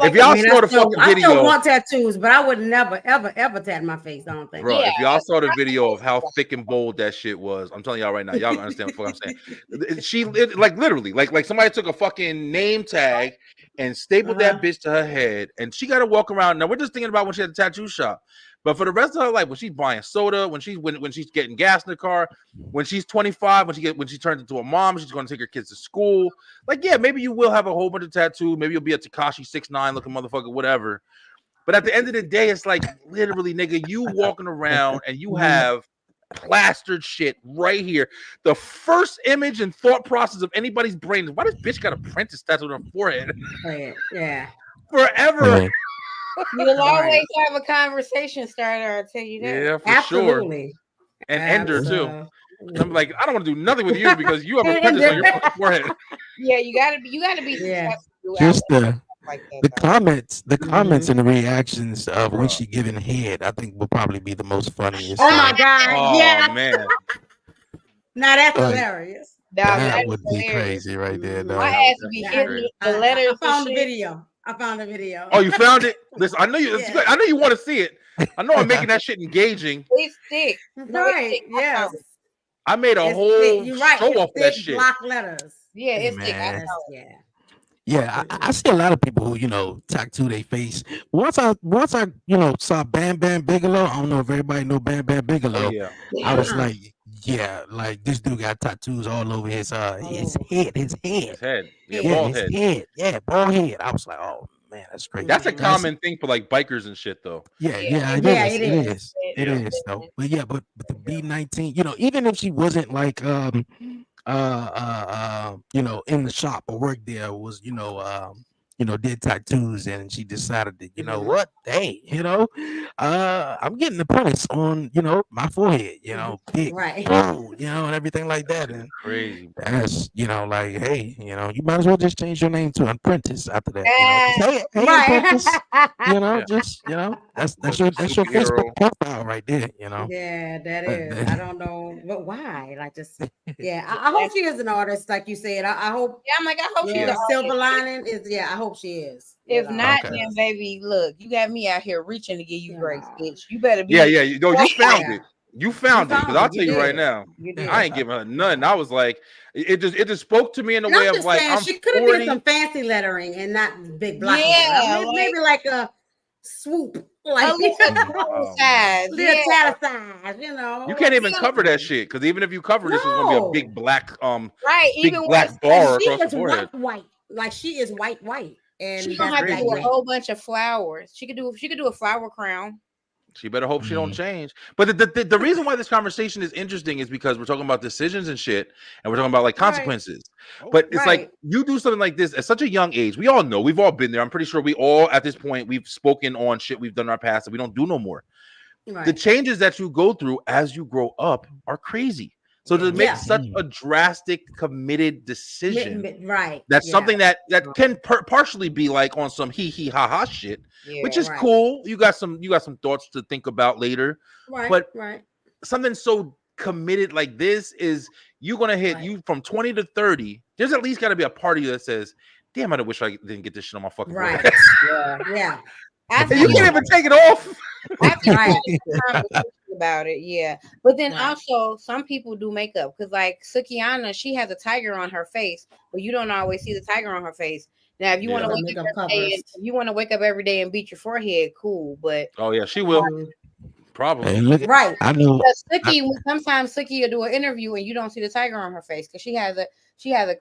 If y'all saw the fucking video, I still want tattoos, but I would never, ever tat my face. I don't think. Bro, if y'all saw the video of how thick and bold that shit was, I'm telling y'all right now, y'all understand what I'm saying. She like literally, like somebody took a fucking name tag and stapled that bitch to her head, and she got to walk around. Now we're just thinking about when she had a tattoo shop. But for the rest of her life, when she's buying soda, when she's getting gas in the car, when she's 25, when she turns into a mom, she's going to take her kids to school. Like, yeah, maybe you will have a whole bunch of tattoos. Maybe you'll be a Tekashi 6ix9ine looking motherfucker, whatever. But at the end of the day, it's like literally, nigga, you walking around and you have plastered shit right here. The first image and thought process of anybody's brain is, why this bitch got a apprentice tattoo on her forehead? Yeah. Forever. Right. You'll always have a conversation starter, I'll tell you that. Yeah, for Absolutely. sure. And Ender too. And I'm like, I don't want to do nothing with you because you have a apprentice on your fucking forehead. Yeah, you gotta be Yeah. Just like that. The Though. comments and the reactions of when Bruh. she giving head, I think will probably be the most funniest. Oh my God. Oh Yeah. man. Now that's Like, hilarious. that That would is be hilarious. crazy right there, Mhm. dog. My That was ass would be definitely hitting crazy. the letters. I found the and shit. video. I found the video. Oh, you found it? Listen, I know you. It's Yeah. good. I know you want to see it. I know I'm making that shit engaging. It's thick. No, it's Right. thick. I Yes. found it. I made a It's thick. whole You're right. show It's off of that thick shit. block letters. Yeah, Hey, it's thick. I man. found That's, it. yeah. Yeah, I see a lot of people who tattoo their face. Once I saw Bam Bam Bigelow. I don't know if everybody know Bam Bam Oh Bigelow. yeah. I was Uh-uh. like, yeah, like this dude got tattoos all over his over. head. His head. Yeah, Yeah, bald his head. head. Yeah, bald head. I was like, oh man, that's crazy. That's a Mhm. common thing for like bikers and shit, though. Yeah, Yeah. it Yeah, is. it It is. is. It Yeah. is though. But yeah, but the B19, even if she wasn't like in the shop or worked there, was did tattoos, and she decided that Mhm. what, hey, I'm getting the prints on my forehead, big, Right. bold, and everything like that. And Crazy. Bro. that's like, hey, you might as well just change your name to Apprentice after that. Just, hey, Right. Apprentice. Yeah. Just that's That's your a Facebook superhero. profile right there. Yeah, that But is. then- I don't know, but why? Like, just yeah. I hope she is an artist, like you said. I hope. Yeah, I'm like, I hope she's Yeah, an the silver artist. lining is. Yeah, I hope she is. If not, Okay. then baby, look, you got me out here reaching to give you Yeah. grace, bitch. You better be. Yeah, yeah. You found Yeah. it. You found it. Because found I'll it. tell You you right did. now, You did. I ain't giving her none. I was like, it just spoke to me in a And way I'm of just like, saying I'm she could have 40. did some fancy lettering and not big block Yeah, lettering. Maybe like a swoop, like A little Oh, size. little Yeah. italicized, You can't even Yeah. cover that shit because even if you cover this, it's gonna be a No. big black Right. big Even black worse, bar And she across the is forehead. white. Like she is white, and she don't that's have to crazy. do a like whole bunch of flowers. She could do a flower crown. She better hope she don't Mhm. change. But the reason why this conversation is interesting is because we're talking about decisions and shit, and we're talking about like Right. consequences. But it's like Right. you do something like this at such a young age. We all know, we've all been there. I'm pretty sure we all at this point we've spoken on shit we've done in our past that we don't do no more. The Right. changes that you go through as you grow up are crazy. So to make Yeah. such a drastic, committed decision, Right. that's Yeah. something that can partially be like on some hee hee ha ha shit, Yeah. which is Right. cool. You got some thoughts to think about later. Right. but- right. Something so committed like this is you're gonna hit Right. you from 20 to 30. There's at least got to be a party that says, "Damn, I wish I didn't get this shit on my fucking Right. forehead." Yeah. Yeah. After You can't even take it off. after Right. conversation about it, yeah. But then Right. also some people do makeup because like Sukiana, she has a tiger on her face, but you don't always see the tiger on her face. Now, if you want Yeah. to The wake up makeup every day, covers. if you want to wake up every day and beat your forehead, cool. But Oh yeah, she will Mhm. probably. Hey, look, Right. I know. because sometimes Suki will do an interview and you don't see the tiger on her face because she has a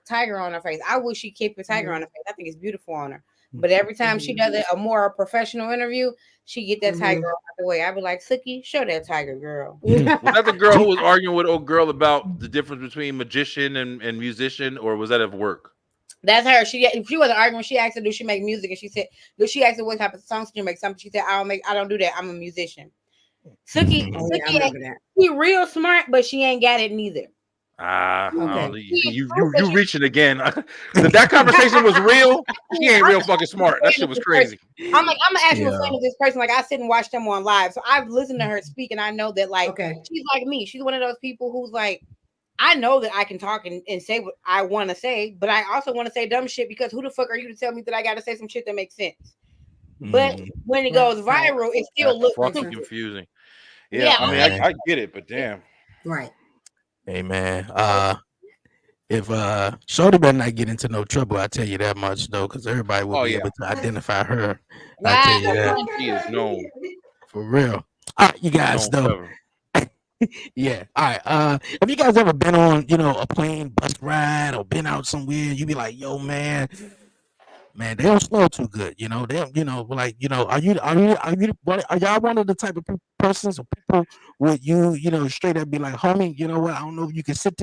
tiger on her face. I wish she kept the tiger on her face. I think it's beautiful on her. But every time she does a more professional interview, she get that tiger out the way. I be like, Suki, show that tiger, girl. Was that the girl who was arguing with old girl about the difference between magician and musician, or was that at work? That's her. She wasn't arguing. She asked her, "Do she make music?" And she said, she asked her what type of songs she make. Something. She said, I don't do that. I'm a musician." Suki, Oh, yeah, I Suki, remember that. she real smart, but she ain't got it neither. Okay. You reaching again. That conversation was real. She ain't real fucking smart. That shit was crazy. I'm like, I'm an actual Yeah. fan of this person. Like, I sit and watch them on live, so I've listened to her speak, and I know that like Okay. she's like me. She's one of those people who's like, I know that I can talk and say what I want to say, but I also want to say dumb shit because who the fuck are you to tell me that I got to say some shit that makes sense? But Mhm. when it goes viral, it still That's looks fucking stupid. confusing. Yeah, Yeah, I mean, man. I get it, but damn. Right. Hey man, if Shorty better not get into no trouble, I tell you that much though, because everybody will Oh, be yeah. able to identify her. I Wow. tell you that She is known. for real. All right, you guys known though. forever. Yeah. All right. Have you guys ever been on, a plane bus ride or been out somewhere? You be like, yo, man, they don't smell too good. They don't, like, are y'all one of the type of persons or people would you, straight up be like, homie, you know what? I don't know if you can sit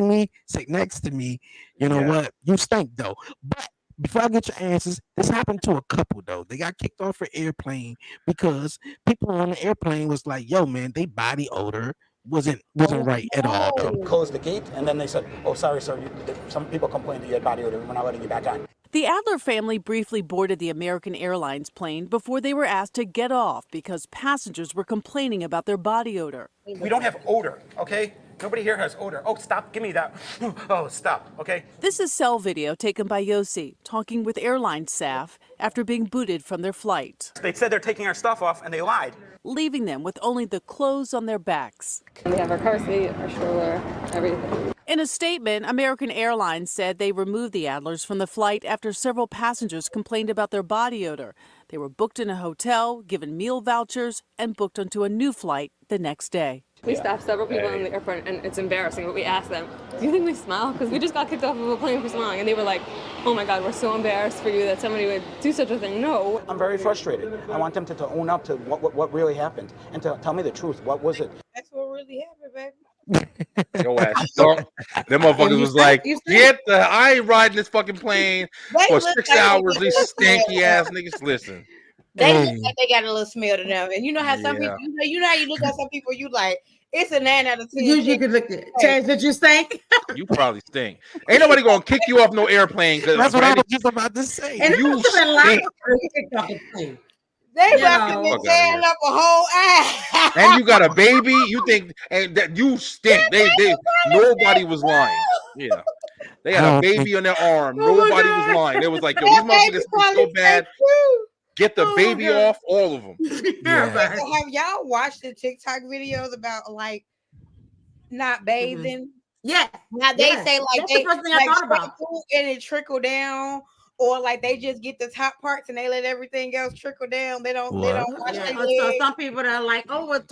next to me. You know Yeah. what? You stink though. But before I get your answers, this happened to a couple though. They got kicked off an airplane because people on the airplane was like, yo, man, they body odor, wasn't right at all though. Closed the gate, and then they said, "Oh, sorry, sir. Some people complained that you had body odor. We're not letting you back on." The Adler family briefly boarded the American Airlines plane before they were asked to get off because passengers were complaining about their body odor. We don't have odor, okay? Nobody here has odor. Oh, stop. Give me that. Oh, stop, okay? This is cell video taken by Yossi talking with airline staff after being booted from their flight, They said they're taking our stuff off, and they lied. leaving them with only the clothes on their backs. We have our car seat, our stroller, everything. In a statement, American Airlines said they removed the Adlers from the flight after several passengers complained about their body odor. They were booked in a hotel, given meal vouchers, and booked onto a new flight the next day. We stopped several people in the airport, and it's embarrassing, but we asked them, do you think we smell? Because we just got kicked off of a plane for smelling, and they were like, oh my God, we're so embarrassed for you that somebody would do such a thing. No. I'm very frustrated. I want them to own up to what really happened and to tell me the truth. What was it? That's what really happened, baby. Yo ass stunk. Them motherfuckers was like, I ain't riding this fucking plane for 6 hours. These stanky ass niggas. Listen. They look like they got a little smell to them. And you know how some Yeah. people, you know how you look at some people, you like, it's a 9 out of 10. You could look at Chance, did you stink? You probably stink. Ain't nobody gonna kick you off no airplane. That's what I was just about to say. And it You must have been like stink. They You about to know. be Fuck outta tearing here. up a whole ass. And you got a baby. You think and that you stink. They nobody was lying. Yeah. They had a baby on their arm. Oh my Nobody God. was lying. They was like, yo, these motherfuckers stink so bad. Get the Oh, baby God. off, all of them. Yeah. Have y'all watched the TikTok videos about like not bathing? Yeah. Now they Yeah. say like That's they the first thing I like thought about. sprinkle and it trickle down, or like they just get the top parts and they let everything else trickle down. They don't wash Yeah. their So legs. some people are like, oh, what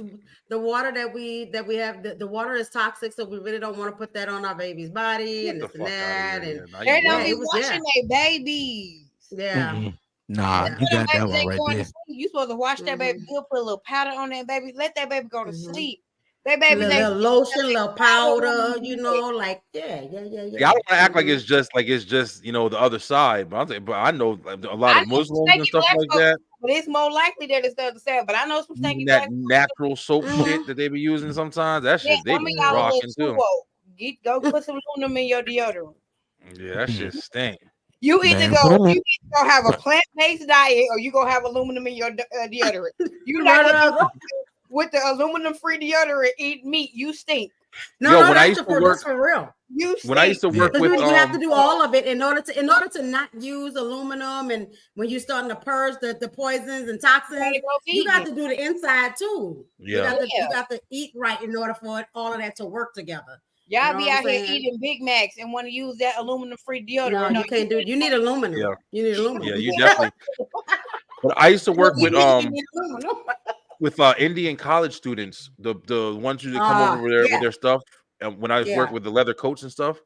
the water that we have, the water is toxic, so we really don't want to put that on our baby's body and Get this the and fuck outta that. here. And Now They you don't lying. be it was- washing their babies. yeah. Mm-mm. Nah, Yeah. you got that Baby, one they right going there. to sleep. You supposed to wash that baby. You'll put a little powder on that baby. Let that baby go to Mhm. sleep. That A baby, little lotion, a little powder, you know, like yeah. Yeah, I don't want to act like it's just the other side, but I know a lot I of know Muslims stanky and stuff black like folks, that. but it's more likely that it's the other side. But I know some stanky Using black that folks. natural soap Mhm. shit that they be using sometimes. That Yeah, shit they some of be y'all a little rocking too too. woke. Go put some aluminum in your deodorant. Yeah, that shit stink. You either Man, go, put you either gonna have a plant-based diet, or you gonna have aluminum in your deodorant. You not gonna do with the aluminum-free deodorant. Eat meat, you stink. No, Yo, no, when I that's used the to for, work- that's for real. You stink. When I used to work Because with you have to do all of it in order to not use aluminum, and when you're starting to purge the poisons and toxins, you got to do the inside too. Yeah. You got to eat right in order for all of that to work together. Y'all You know be what out I'm here saying? eating Big Macs and want to use that aluminum-free deodorant. No, you can't do it. You need aluminum. Yeah. You need aluminum. Yeah, you definitely. But I used to work with You need aluminum. Indian college students, the ones who come over there yeah. with their stuff. And when I was Yeah. working with the leather coats and stuff,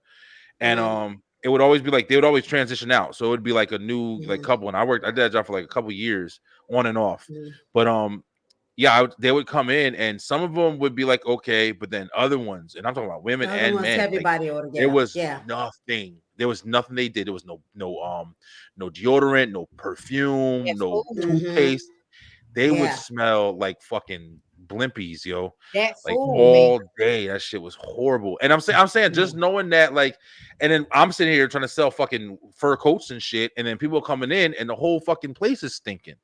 and Mhm. it would always be like they would always transition out. So it would be like a new like Mhm. couple. And I did that job for like a couple years on and off. Mhm. But yeah, they would come in, and some of them would be like okay, but then other ones, and I'm talking about women Other and ones, men, heavy like, body odor. there was yeah. nothing. There was nothing they did. There was no deodorant, no perfume, Yes, no food. toothpaste. They would Yeah. smell like fucking blimpies, yo. That Like food, all man. day. That shit was horrible. And I'm saying just knowing that, like, and then I'm sitting here trying to sell fucking fur coats and shit, and then people coming in and the whole fucking place is stinking.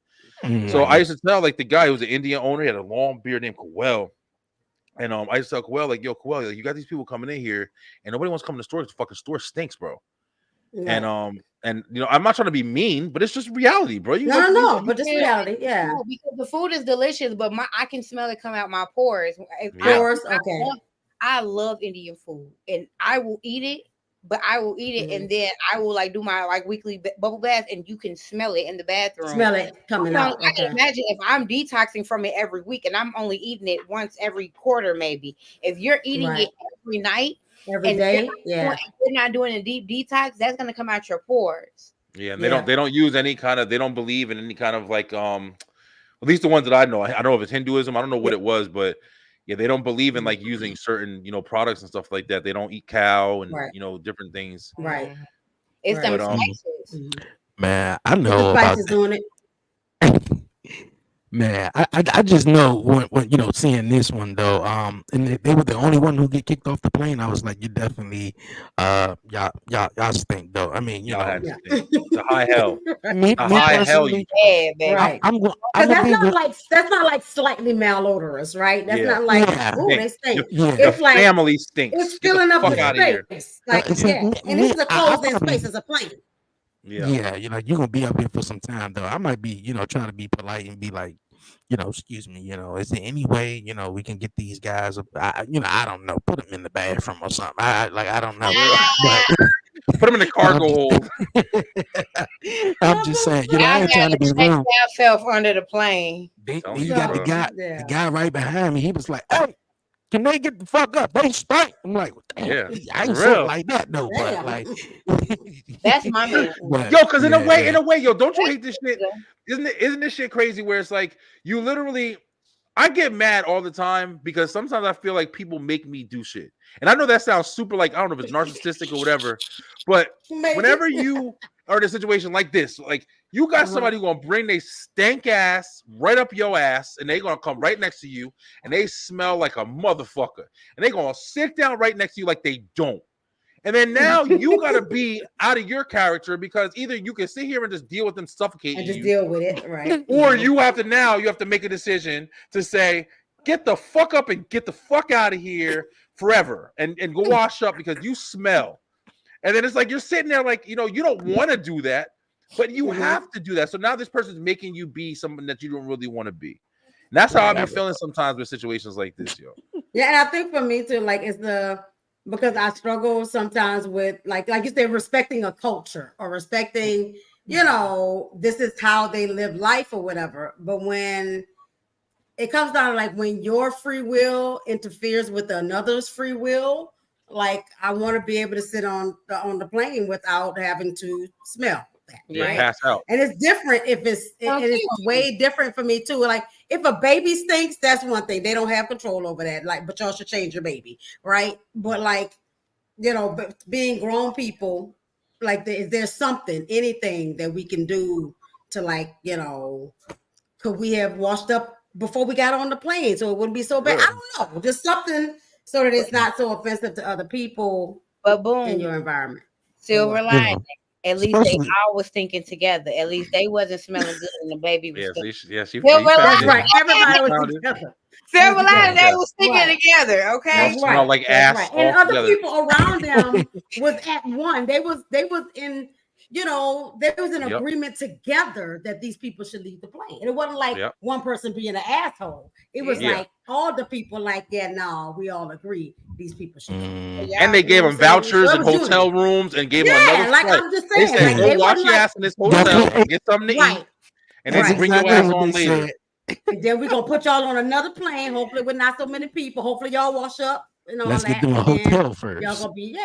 So I used to tell like the guy who was an Indian owner, he had a long beard named Coel. And I used to tell Coel, like, yo, Coel, like, you got these people coming in here and nobody wants to come to the store because the fucking store stinks, bro. Yeah. And I'm not trying to be mean, but it's just reality, bro. You No, but it's reality. Yeah. No, because the food is delicious, but I can smell it come out my pores. Yeah. Pores, okay. I love Indian food, and I will eat it. But I will eat it, and then I will like do my like weekly bubble bath, and you can smell it in the bathroom. Smell it coming out. I can imagine if I'm detoxing from it every week, and I'm only eating it once every quarter, maybe. If you're eating Right. it every night, Every and day, you're not doing a deep detox, that's gonna come out your pores. Yeah, and they don't use any kind of, they don't believe in any kind of like at least the ones that I know. I don't know if it's Hinduism, I don't know what it was, but yeah, they don't believe in like using certain products and stuff like that. They don't eat cow and different things. Right. It's them But, spices. Man, I know The about spices doing it. Man, I just know when you know seeing this one though, and they were the only one who get kicked off the plane. I was like, you definitely, y'all stink though. I mean, you Y'all know, had to Yeah. stink. It's a high hell. me A high hell you personally, Yeah, baby. Right. I'm Because gonna be with, that's not like slightly malodorous, right? That's Yeah. not like, yeah, oh, they Stink. stink. Your, yeah. your It's like family it's stinks. Get the filling up fuck the out of here. space. Like, See, yeah. And this is a I closed in probably, space. It's a plane. Yeah. yeah, you know, you're gonna be up here for some time though. I might be, you know, trying to be polite and be like, you know, excuse me, you know, is there any way, you know, we can get these guys up? You know, I don't know, put them in the bathroom or something. I don't know, but Put them in the cargo hold. I'm just saying, you know, I Y'all ain't trying to gotta be check rude. yourself under the plane. Telling You you, got the bro. guy, Yeah. the guy right behind me. He was like, "Hey, can they get the fuck up? They stink." I'm like, "Damn, Yeah, I for ain't saying it real. like that though, but Damn. like, That's my man. but Yo, because in a way, yeah, yo, don't you hate this shit? Isn't this shit crazy where it's like you literally I get mad all the time because sometimes I feel like people make me do shit. And I know that sounds super like I don't know if it's narcissistic or whatever, but Maybe. whenever you are in a situation like this, like you got somebody gonna bring they stank ass right up your ass, and they gonna come right next to you, and they smell like a motherfucker, and they gonna sit down right next to you like they don't. And then now you gotta be out of your character because either you can sit here and just deal with them suffocating And just you, deal with it, right? or you have to make a decision to say, get the fuck up and get the fuck out of here forever and go wash up because you smell. And then it's like you're sitting there like, you know, you don't want to do that, but you have to do that. So now this person's making you be someone that you don't really want to be. And that's how I be feeling sometimes with situations like this, yo. Yeah, and I think for me too, like it's because I struggle sometimes with like you said, respecting a culture or respecting, you know, this is how they live life or whatever. But when it comes down to like when your free will interferes with another's free will, like I want to be able to sit on the plane without having to smell that, Yeah, right? pass out. And it's different if it's way different for me too. Like if a baby stinks, that's one thing. They don't have control over that. Like, but y'all should change your baby, right? But like, you know, but being grown people, like is there something, anything that we can do to like, you know, could we have washed up before we got on the plane so it wouldn't be so bad? I don't know. Just something so that it's not so offensive to other people But boom, in your environment. silver lining. At least they especially- all was thinking together. At least they wasn't smelling good and the baby was Yeah, still. she Silver found That's it. right. Everybody was Found it. together. Silver lining, they Yeah. was sticking Right. together. Okay. That's Smell right. like That's ass right. And all other together. people around them was at one. They was in, you know, there was an Yep. agreement together that these people should leave the plane. And it wasn't like Yep. one person being an asshole. It was Yeah. like all the people like, yeah, no, we all agree these people should go. Mm, Yeah, And they gave know them what I'm saying? vouchers So and it was hotel rooms and gave them Yeah, another like flight. I'm just They saying, said, like go they wash wasn't your like, ass in this hotel Definitely. and get something to eat, right. and then Right. bring your exactly ass what on they later. said. And then we're gonna put y'all on another plane, hopefully with not so many people. Hopefully y'all wash up and all Let's that. get them a and then hotel y'all first. gonna be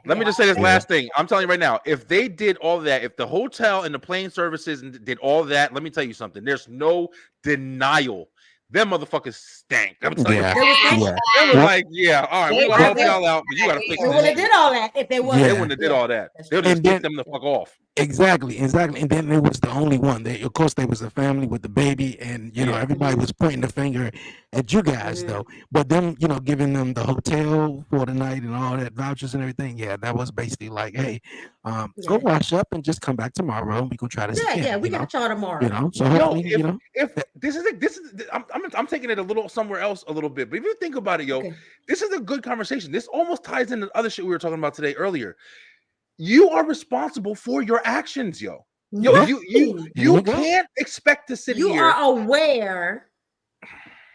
Let me just say this Yeah. last thing. I'm telling you right now, if they did all that, if the hotel and the plane services did all that, let me tell you something. There's no denial. Them motherfuckers stank. I'm telling Yeah, They was you. yeah, They were like, yeah, all right, we're gonna help y'all out, but you gotta fix They this would have shit. did all that if they wasn't. They Yeah. wouldn't have did all that. That's They would true. just And kicked then- them the fuck off. exactly. And then it was the only one. Of course, there was a family with the baby, and you know Yeah. everybody was pointing the finger at you guys Mhm. though. But them, you know, giving them the hotel for the night and all that vouchers and everything. Yeah, that was basically like, hey, go Yeah. wash up and just come back tomorrow. And we gonna try this Yeah, again. yeah, we you know? got y'all tomorrow. You know, so Yo, hopefully, you know, if this is I'm taking it a little somewhere else a little bit, but if you think about it, yo, Okay. this is a good conversation. This almost ties into other shit we were talking about today earlier. You are responsible for your actions, yo. Yo, Right. you There you go. can't expect to sit You here. are aware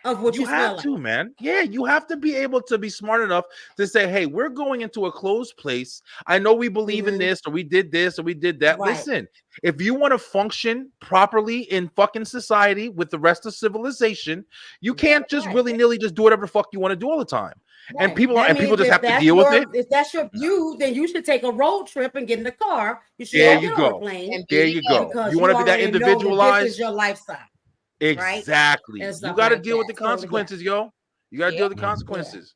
of what you, smell have like. to, man. Yeah, you have to be able to be smart enough to say, hey, we're going into a closed place. I know we believe in Mhm. this, or we did this, or we did that. Right. Listen, if you want to function properly in fucking society with the rest of civilization, you can't just Right. willy-nilly just do whatever the fuck you want to do all the time. And Right. people That and people means just if have to that's deal with your- it. If that's your view, then you should take a road trip and get in the car. You should There all you get on a go. plane. And There be you together. go. Because You want to be that already know This individualized? is your lifestyle. Exactly. And You stuff got to like deal with that. the So, yeah. consequences, yo. You got to deal with the Yeah. consequences.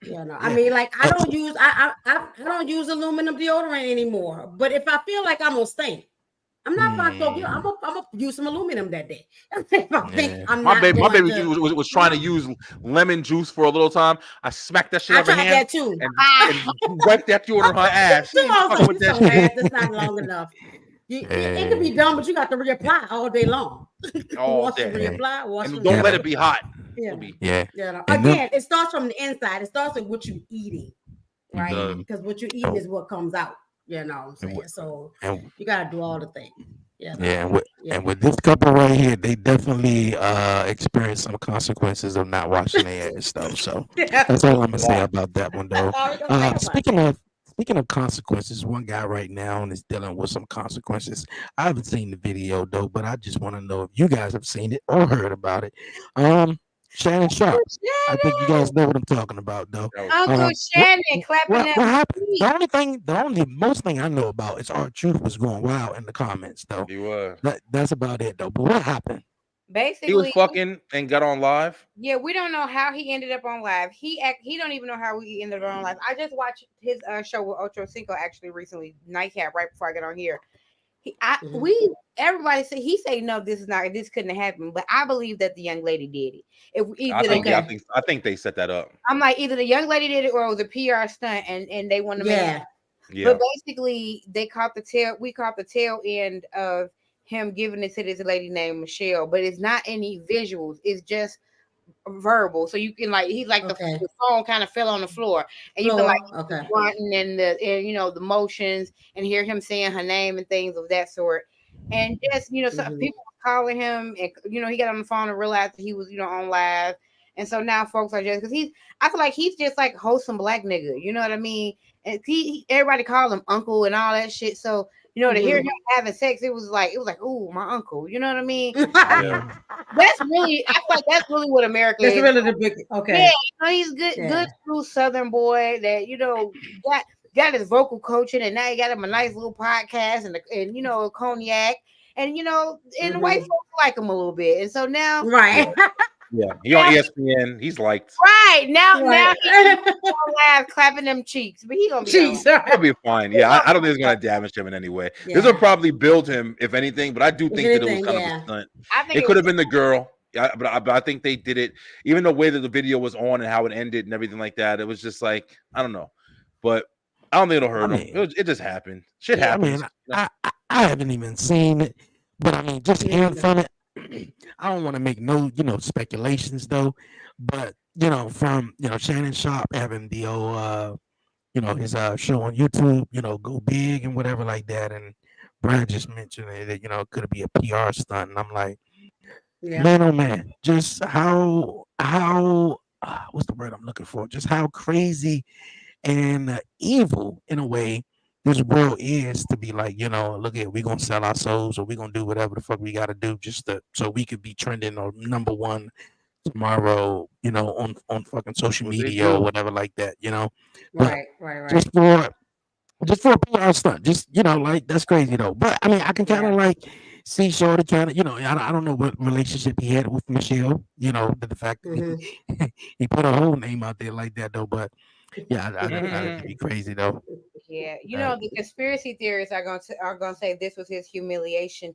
You know, I mean, like I don't use I don't use aluminum deodorant anymore. But if I feel like I'm gonna stink, I'm not about to go get. I'm gonna use some aluminum that day. I'm My not baby going to, was trying to use lemon juice for a little time. I smacked that shit I out of her tried hand that too. and wiped that shit on her ass. She ain't fucking with that so shit. fast. It's not long enough. It can be done, but you got to reapply all day long. All Once you day. reapply, And don't let it be hot. Yeah. Yeah. Yeah. And Again, it starts from the inside. It starts with what you're eating, right? Mhm. Because what you're eating is what comes out. You know what I'm saying? So you got to do all the things. Yeah. And with this couple right here, they definitely experienced some consequences of not washing their ass though. So that's all I'm gonna say about that one though. Speaking of consequences, one guy right now is dealing with some consequences. I haven't seen the video though, but I just want to know if you guys have seen it or heard about it. Shannon Sharp. I think you guys know what I'm talking about though. Uncle Shannon clapping what that. happened? The most thing I know about is R-Truth was going wild in the comments though. He was. That's about it though. But what happened? Basically, He was fucking and got on live. Yeah, we don't know how he ended up on live. He don't even know how he ended up on live. I just watched his show with Ocho Cinco actually recently, Nightcap, right before I got on here. Everybody say he say no, this couldn't have happened, but I believe that the young lady did it. I think they set that up. I'm like, either the young lady did it or it was a PR stunt, and they want to make it. Yeah. But basically, we caught the tail end of him giving it to this lady named Michelle, but it's not any visuals, it's just verbal. So you can the phone kind of fell on the floor, and you can grunting and the motions and hear him saying her name and things of that sort. And just some people calling him, and he got on the phone and realized that he was on live. And so now folks are just, because I feel like he's just like wholesome black nigga, you know what I mean? And everybody call him uncle and all that shit. So to hear him having sex, it was like, ooh, my uncle, you know what I mean? That's really, I feel like that's really what America is. That's really the big, okay. Yeah, he's good true Southern boy that got his vocal coaching, and now he got him a nice little podcast and a cognac, and and the white folks like him a little bit, and so now Yeah, he on ESPN. He's liked. Right now he's live clapping them cheeks, but he gonna be he'll be fine. Yeah, I don't think it's gonna damage him in any way. This will probably build him, if anything. But I do think that it was kind of a stunt. It could have been the girl. Yeah, but I think they did it. Even the way that the video was on and how it ended and everything like that, it was just like, I don't know. But I don't think it'll hurt him. It just happened. Shit happens. I haven't even seen it, but I mean, just hearing from it. I don't want to make no, speculations though, but from Shannon Sharp having the old his show on YouTube, go big and whatever like that, and Brian just mentioned that could it be a PR stunt, and I'm like, man, oh man, just how what's the word I'm looking for? Just how crazy and evil in a way this world is to be like, look at, we're gonna sell our souls, or we're gonna do whatever the fuck we gotta do just so we could be trending or number one tomorrow, on fucking social media or whatever like that, Right. Just for a PR stunt, like that's crazy though. But I mean, I can kind of like see Shorty kind of, I don't know what relationship he had with Michelle, the fact that he put a whole name out there like that though, but yeah, I think it'd be crazy though. Yeah, the conspiracy theorists are gonna say this was his humiliation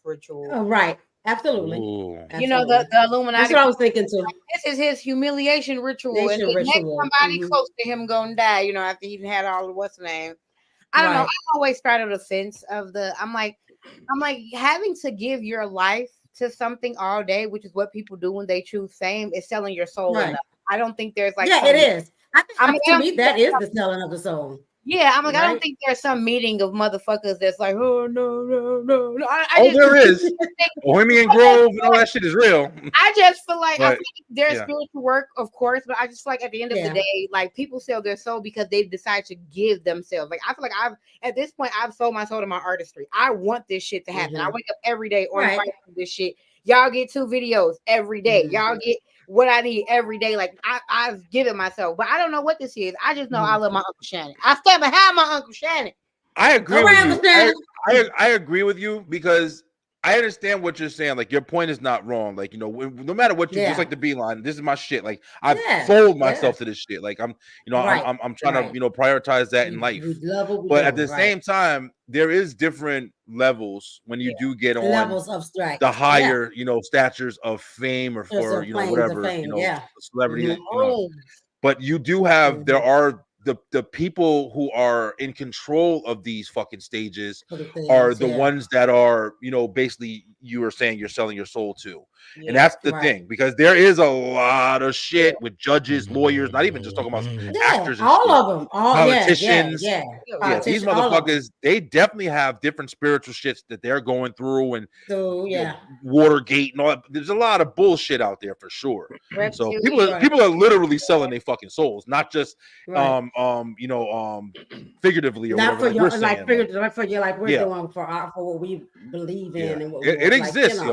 ritual. Oh, right, absolutely. The Illuminati. That's what I was thinking too. This is his humiliation ritual, and next somebody close to him gonna die. After he had all the what's the name. I don't know. I always started a fence of I'm like having to give your life to something all day, which is what people do when they choose fame, is selling your soul. Right. I don't think there's like it is. To me, that is the selling of the soul. Yeah, I'm like, I don't think there's some meeting of motherfuckers that's like, oh no. There is. Bohemian Grove and all that shit is real. I just feel like there's spiritual work, of course, but I just feel like at the end of the day, like people sell their soul because they decide to give themselves. Like I feel like at this point I've sold my soul to my artistry. I want this shit to happen. I wake up every day on fight for this shit. Y'all get 2 videos every day. Y'all get what I need every day. Like I've given myself, but I don't know what this is. I just know I love my Uncle Shannon. I stand behind my Uncle Shannon. I agree with you. I agree with you because I understand what you're saying. Like your point is not wrong. Like, you know, no matter what you Yeah. just like the Beeline, this is my shit. Like I've Yeah, sold yeah. myself to this shit. Like I'm, you know, Right, I'm trying to, right. you know, prioritize that in life. We love what we But do, at the right. same time, there is different levels when you do get on Levels of strike. the higher, you know, statures of fame or There's for, some you know, claims of whatever, fame, you know, yeah. celebrity, Mhm. you know. But you do have, there are the people who are in control of these fucking stages For the things, are the yeah. ones that are, you know, basically you were saying you're selling your soul to. And Yeah. that's the Right. thing, because there is a lot of shit with judges, lawyers, not even just talking about Yeah, actors and all shit, of them. All politicians. yeah. Yeah, these All of them. motherfuckers, they definitely have different spiritual shits that they're going through, and So you know, yeah. Watergate and all that. There's a lot of bullshit out there for sure. So people are literally selling their fucking souls, not just Right. you know, figuratively or Not whatever. for Like your we're saying, like figurative, like for your like we're Yeah. doing for what we believe in yeah, and what we it want, like, exists, you know.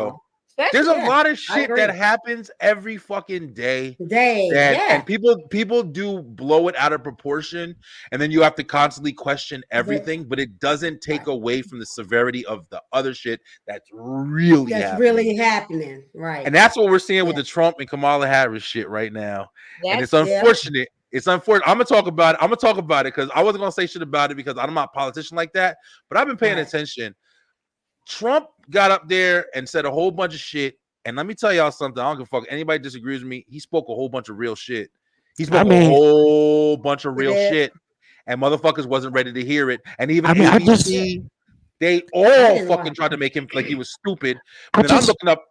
yo. There's a Yeah, lot of I shit agree. that happens every fucking day. Day, That, yeah. and people do blow it out of proportion, and then you have to constantly question everything, but it doesn't take away from the severity of the other shit that's really happening. Right. And that's what we're seeing with the Trump and Kamala Harris shit right now. And it's That's- unfortunate. It's unfortunate. I'm gonna talk about it because I wasn't gonna say shit about it because I'm not a politician like that, but I've been paying attention. Trump got up there and said a whole bunch of shit. And let me tell y'all something. I don't give a fuck. Anybody disagrees with me. He spoke a whole bunch of real shit. He spoke a whole bunch of real shit. And motherfuckers wasn't ready to hear it. And even ABC, they all fucking tried to make him like he was stupid. But then I'm looking up.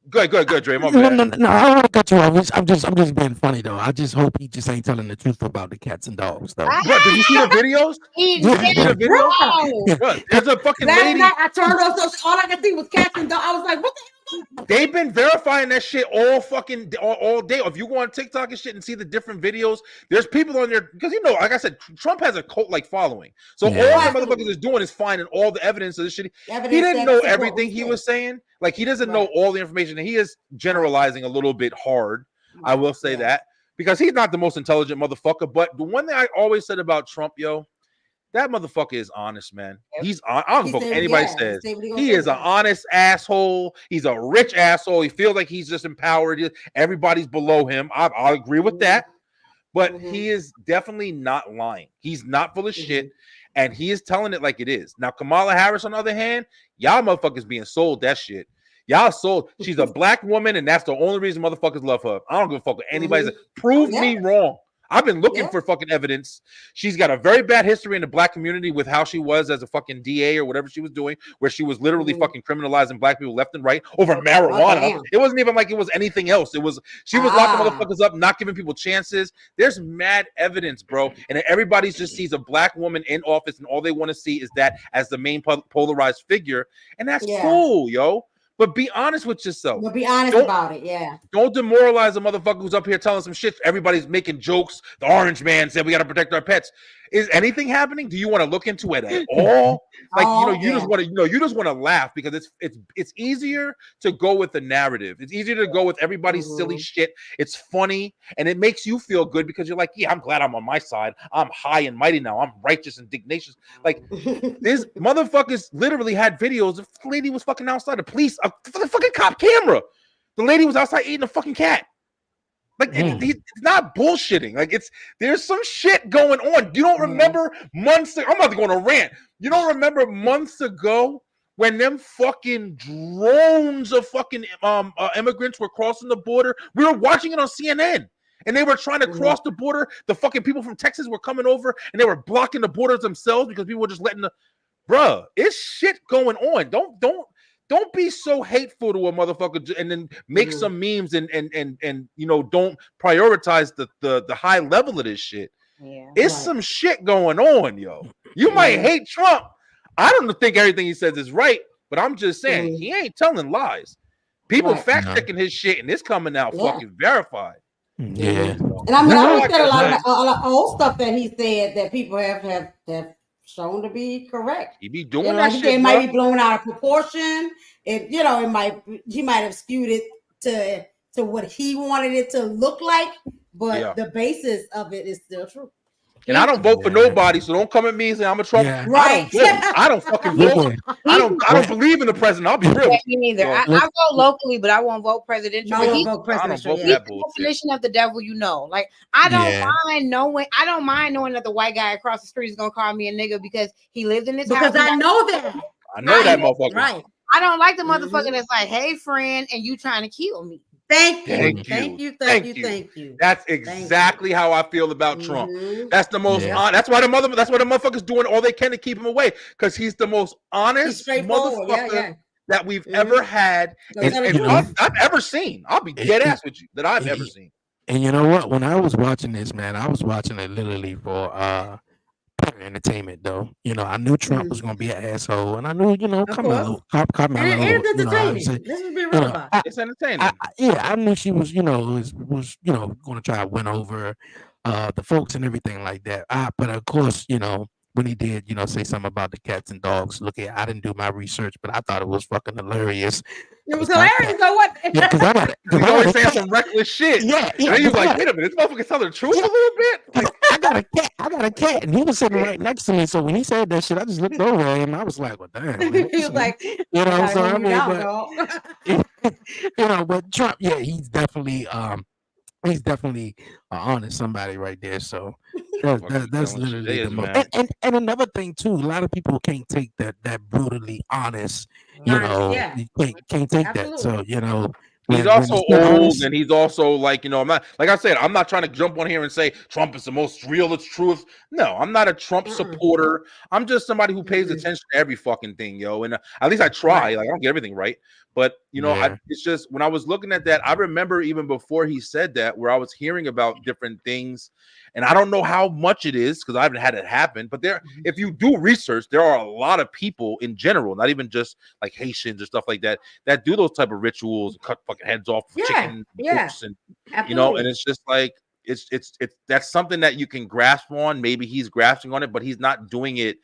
Go ahead, Dre. My bad. No, I don't cut you off. I'm just being funny though. I just hope he just ain't telling the truth about the cats and dogs though. Bro, did you see the videos? Did you see the videos? Bro, there's a fucking Last lady. night I turned on social, all I could see was cats and dogs. I was like, what the hell? They've been verifying that shit all fucking all day. If you go on TikTok and shit and see the different videos, there's people on there because, you know, like I said, Trump has a cult like following. So all that motherfuckers is doing is finding all the evidence of this shit. He didn't know everything he was saying. Like he doesn't know all the information, and he is generalizing a little bit hard. I will say that because he's not the most intelligent motherfucker. But the one thing I always said about Trump, yo, that motherfucker is honest, man. He's I don't give a fuck what anybody says. He is an honest asshole. He's a rich asshole. He feels like he's just empowered. Everybody's below him. I agree with that. But he is definitely not lying. He's not full of shit. And he is telling it like it is. Now, Kamala Harris, on the other hand, y'all motherfuckers being sold that shit. Y'all sold. She's a black woman, and that's the only reason motherfuckers love her. I don't give a fuck what anybody says. Prove me wrong. I've been looking for fucking evidence. She's got a very bad history in the black community with how she was as a fucking DA or whatever she was doing, where she was literally fucking criminalizing black people left and right over marijuana. It wasn't even like it was anything else. It was she was locking motherfuckers up, not giving people chances. There's mad evidence, bro. And everybody just sees a black woman in office, and all they want to see is that as the main polarized figure, and that's cool, yo. But be honest with yourself. But be honest about it, yeah. Don't demoralize a motherfucker who's up here telling some shit. Everybody's making jokes. The orange man said we got to protect our pets. Is anything happening? Do you want to look into it at all? Like, you just want to, you just want to laugh because it's easier to go with the narrative. It's easier to go with everybody's silly shit. It's funny and it makes you feel good because you're like, yeah, I'm glad I'm on my side. I'm high and mighty now. I'm righteous and dignacious. Like this motherfuckers literally had videos. The lady was fucking outside. The police, the fucking cop camera. The lady was outside eating a fucking cat. Like it's not bullshitting. Like there's some shit going on. You don't remember months ago? I'm about to go on a rant. You don't remember months ago when them fucking drones of fucking immigrants were crossing the border? We were watching it on CNN. And they were trying to cross the border. The fucking people from Texas were coming over and they were blocking the borders themselves because people were just letting bruh, it's shit going on. Don't be so hateful to a motherfucker and then make some memes and you know, don't prioritize the high level of this shit. It's some shit going on, yo. You might hate Trump. I don't think everything he says is right, but I'm just saying he ain't telling lies. People fact checking his shit and it's coming out fucking verified. Yeah. And I mean, I looked at a lot of old stuff that he said that people have shown to be correct. He be doing that shit. It might be blown out of proportion. He might have skewed it to what he wanted it to look like, but the basis of it is still true. And I don't vote for nobody, so don't come at me and say I'm a Trump. Yeah. Right. I don't fucking vote. I don't believe in the president. I'll be real. Yeah, me neither. I vote locally, but I won't vote presidential. No, But I vote presidential. vote he's that the bullshit. definition of the devil, you know. Like I don't mind knowing that the white guy across the street is gonna call me a nigga because he lived in this house. Because I know that. I know that motherfucker. Right. I don't like the motherfucker that's like, hey friend, and you trying to kill me. Thank you. Thank you. Thank you. That's exactly how I feel about Trump. That's the most that's why the motherfuckers doing all they can to keep him away, because he's the most honest motherfucker that we've ever had and I've ever seen. I'll be dead ass with you that I've ever seen. And you know what? When I was watching this, man, I was watching it literally for pure entertainment, though. You know, I knew Trump was gonna be an asshole, and I knew, you know, It's entertaining. Let's just be real about it. It's entertaining. I knew she was, you know, was you know, going to try to win over the folks and everything like that. But of course, you know, when he did, you know, say something about the cats and dogs. Look, I didn't do my research, but I thought it was fucking hilarious. It was hilarious. So what? Yeah, because I got it. He's always saying some reckless shit. Yeah. And then you're like, wait a minute, this motherfucker's telling the truth a little bit. Like, I got a cat, and he was sitting right next to me. So when he said that shit, I just looked over at him. I was like, well, damn. Man, He was like, you know, so I mean, but, you know, but Trump, yeah, he's definitely honest somebody right there. So that's literally the most. And another thing too, a lot of people can't take that brutally honest. You know, you can't take that. So you know. He's also old, and he's also like, you know, I'm not, like I said, I'm not trying to jump on here and say Trump is the most realest truth. No, I'm not a Trump supporter. I'm just somebody who pays attention to every fucking thing, yo. And at least I try. Like I don't get everything right, but you know, it's just when I was looking at that, I remember even before he said that, where I was hearing about different things, and I don't know how much it is because I haven't had it happen. But if you do research, there are a lot of people in general, not even just like Haitians or stuff like that, that do those type of rituals, cut fucking heads off chicken, and you know, and it's just like it's that's something that you can grasp on. Maybe he's grasping on it, but he's not doing it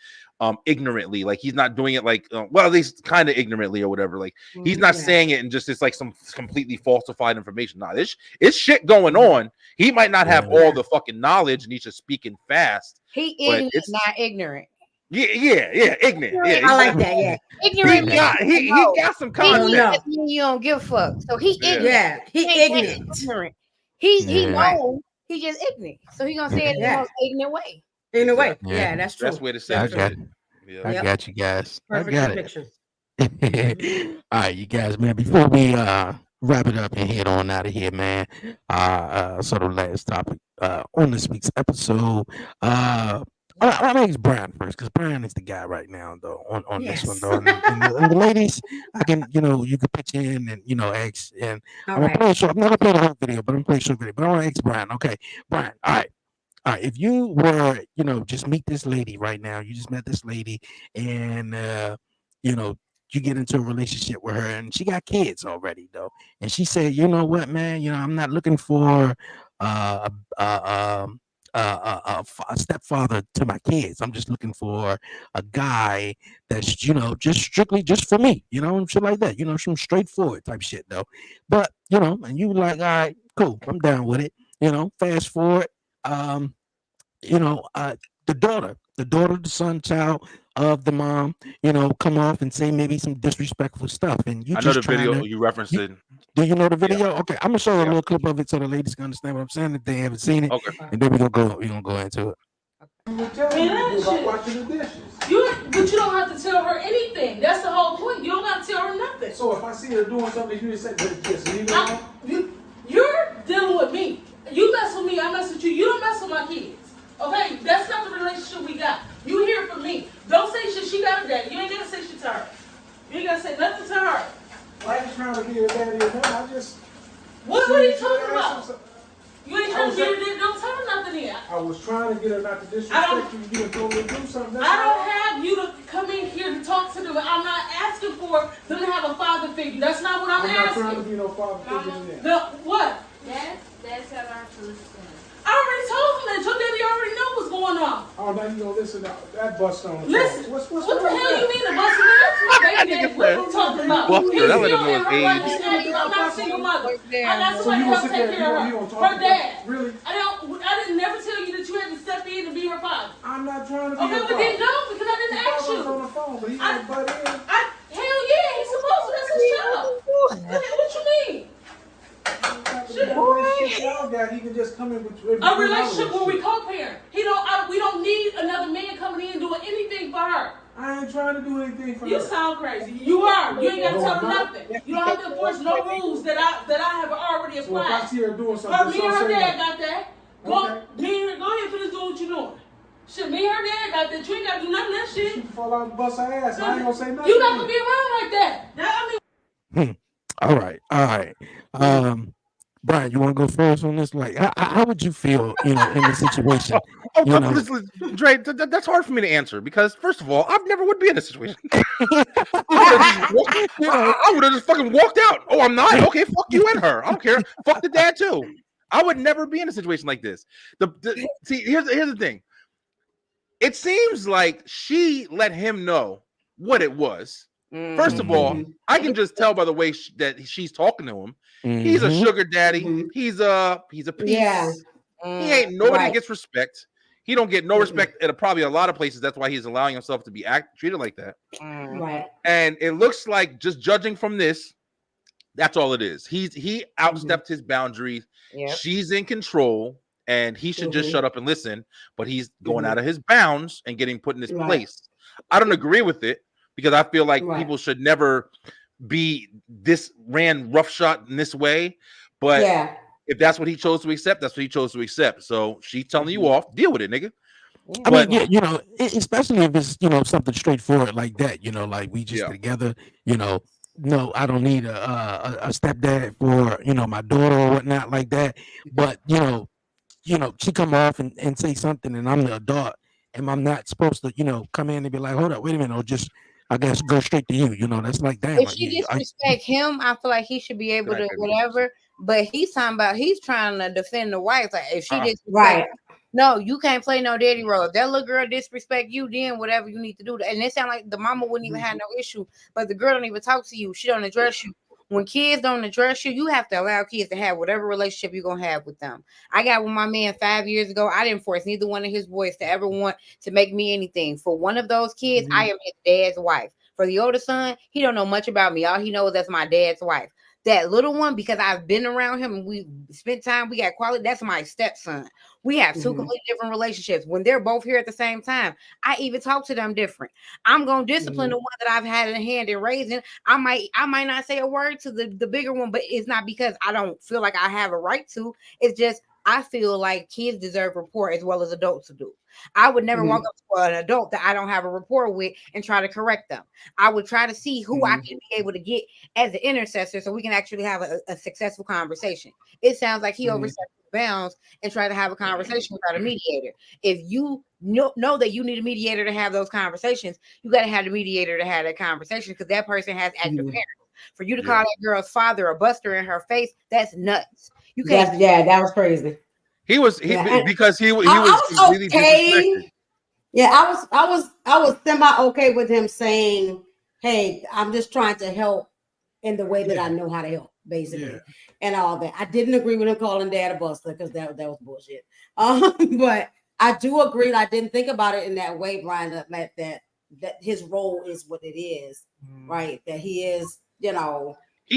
ignorantly. Like he's not doing it like well, at least kind of ignorantly or whatever. Like he's not saying it and just it's like some completely falsified information. Nah, it's shit going on. He might not have all the fucking knowledge and he's just speaking fast. He is not ignorant. Yeah, ignorant. Yeah, I like that. Yeah, ignorant. He got some concept. You don't give a fuck. So he ignorant. Yeah, he ignorant. He knows. He just ignorant. So he gonna say it in the most ignorant way. In a way, that's true. That's way to say I it. got you guys. Perfect I got depiction. it. All right, you guys, man. Before we wrap it up and head on out of here, man. Sort of last topic on this week's episode. I'll ask Brian first because Brian is the guy right now, though, on this one, though. And the ladies, I can, you know, you can pitch in and, you know, ask. And I'm not going to play the whole video, but I'm playing a short video. But I want to ask Brian. Okay, Brian, all right. If you were, you know, just meet this lady right now, you just met this lady and, you know, you get into a relationship with her and she got kids already, though. And she said, you know what, man, you know, I'm not looking for a stepfather to my kids. I'm just looking for a guy that's, you know, just strictly just for me, you know, and shit like that, you know, some straightforward type shit, though. But, you know, and you like, all right, cool, I'm down with it. You know, fast forward, you know, the daughter, the son, child of the mom, you know, come off and say maybe some disrespectful stuff. And you I know the video you referenced it. Do you know the video? Okay, I'm gonna show you a little clip of it so the ladies can understand what I'm saying if they haven't seen it. Okay. And then we're gonna go into it. But you don't have to tell her anything. That's the whole point. You don't have to tell her nothing. So if I see her doing something, you just say, just leave it alone? You're dealing with me. You mess with me, I mess with you. You don't mess with my kids. Okay? That's not the relationship we got. You hear from me. Don't say shit. She got a daddy. You ain't gotta say shit to her. You ain't gotta say nothing to her. Why are you trying to be a daddy or not? I just... What are you talking about? You ain't trying to get her there. Don't tell her nothing yet. I was trying to get her not to disrespect you. You told me to do something. I don't have you to come in here to talk to them. I'm not asking for them to have a father figure. That's not what I'm asking. I'm not trying to be no father figure in there. No, what? That's how I to listen. I already told him that. Your daddy already know what's going on. Oh, now you gonna listen to that bust on the listen. What's what the hell you mean the bust on the phone? What are you talking about? He's still in her right. I'm not a single mother. I got somebody else take care of her. Her dad. Really? I didn't never tell you that you had to step in kid to be her father? I'm not trying to be Okay, your but then father. no, because I didn't Your ask father was you. on the phone, but he didn't butt in. Hell yeah, he's supposed to. That's his job. What you mean? That relationship y'all got, he can just come in with A relationship where we co-parent. We don't need another man coming in doing anything for her. I ain't trying to do anything for You her. sound crazy. You are. You ain't got to tell her nothing. You don't have to enforce no rules that I have already So if applied. I see her doing something, Me and her say dad no. got that. Okay. Go ahead and finish doing what you're doing. Shit, me and her dad got that. You ain't got to do nothing of that shit. She can fall out and bust her ass. I ain't gonna say nothing. You're not gonna be around like that. All right. Brian, you want to go first on this? Like, how would you feel, in the situation? Listen, Dre, that's hard for me to answer because, first of all, I never would be in this situation. I would have just fucking walked out. Oh, I'm not? Okay, fuck you and her. I don't care. Fuck the dad, too. I would never be in a situation like this. See, here's the thing. It seems like she let him know what it was. First of all, I can just tell by the way that she's talking to him. He's a sugar daddy. He's a piece. Yeah. He ain't nobody Right. gets respect. He don't get no respect at probably a lot of places. That's why he's allowing himself to be treated like that. Right. And it looks like, just judging from this, that's all it is. He outstepped his boundaries. Yep. She's in control, and he should just shut up and listen. But he's going out of his bounds and getting put in this place. I don't agree with it because I feel like people should never be ran roughshod in this way. But if that's what he chose to accept, that's what he chose to accept. So she's telling you off. Deal with it, nigga. I mean, yeah, especially if it's something straightforward like that. Like we just together. No, I don't need a stepdad for my daughter or whatnot like that. But she come off and say something, and I'm the adult, and I'm not supposed to come in and be like, hold up, wait a minute, or just I guess go straight to you. That's like damn. If she disrespect him, I feel like he should be able to whatever. But he's trying to defend the wife. Like if she disrespect, no, you can't play no daddy role. If that little girl disrespect you, then whatever you need to do. And it sound like the mama wouldn't even have no issue, but the girl don't even talk to you. She don't address you. When kids don't address you, you have to allow kids to have whatever relationship you're gonna have with them. I got with my man 5 years ago. I didn't force neither one of his boys to ever want to make me anything. For one of those kids, I am his dad's wife. For the older son, he don't know much about me. All he knows that's my dad's wife. That little one, because I've been around him and we spent time, we got quality. That's my stepson. We have two completely different relationships. When they're both here at the same time, I even talk to them different. I'm gonna discipline the one that I've had a hand in raising. I might not say a word to the bigger one, but it's not because I don't feel like I have a right to. It's just I feel like kids deserve rapport as well as adults do. I would never walk up to an adult that I don't have a rapport with and try to correct them. I would try to see who I can be able to get as an intercessor so we can actually have a successful conversation. It sounds like he overstepped his bounds and tried to have a conversation without a mediator. If you know that you need a mediator to have those conversations, you got to have the mediator to have that conversation because that person has active parents. For you to call that girl's father a buster in her face, that's nuts. You can't. That was crazy. Because he was completely okay. Yeah, I was semi okay with him saying, "Hey, I'm just trying to help in the way that I know how to help, basically, and all that." I didn't agree with him calling dad a buster because that was bullshit. But I do agree. I didn't think about it in that way, Brian. That his role is what it is, right? That he is, he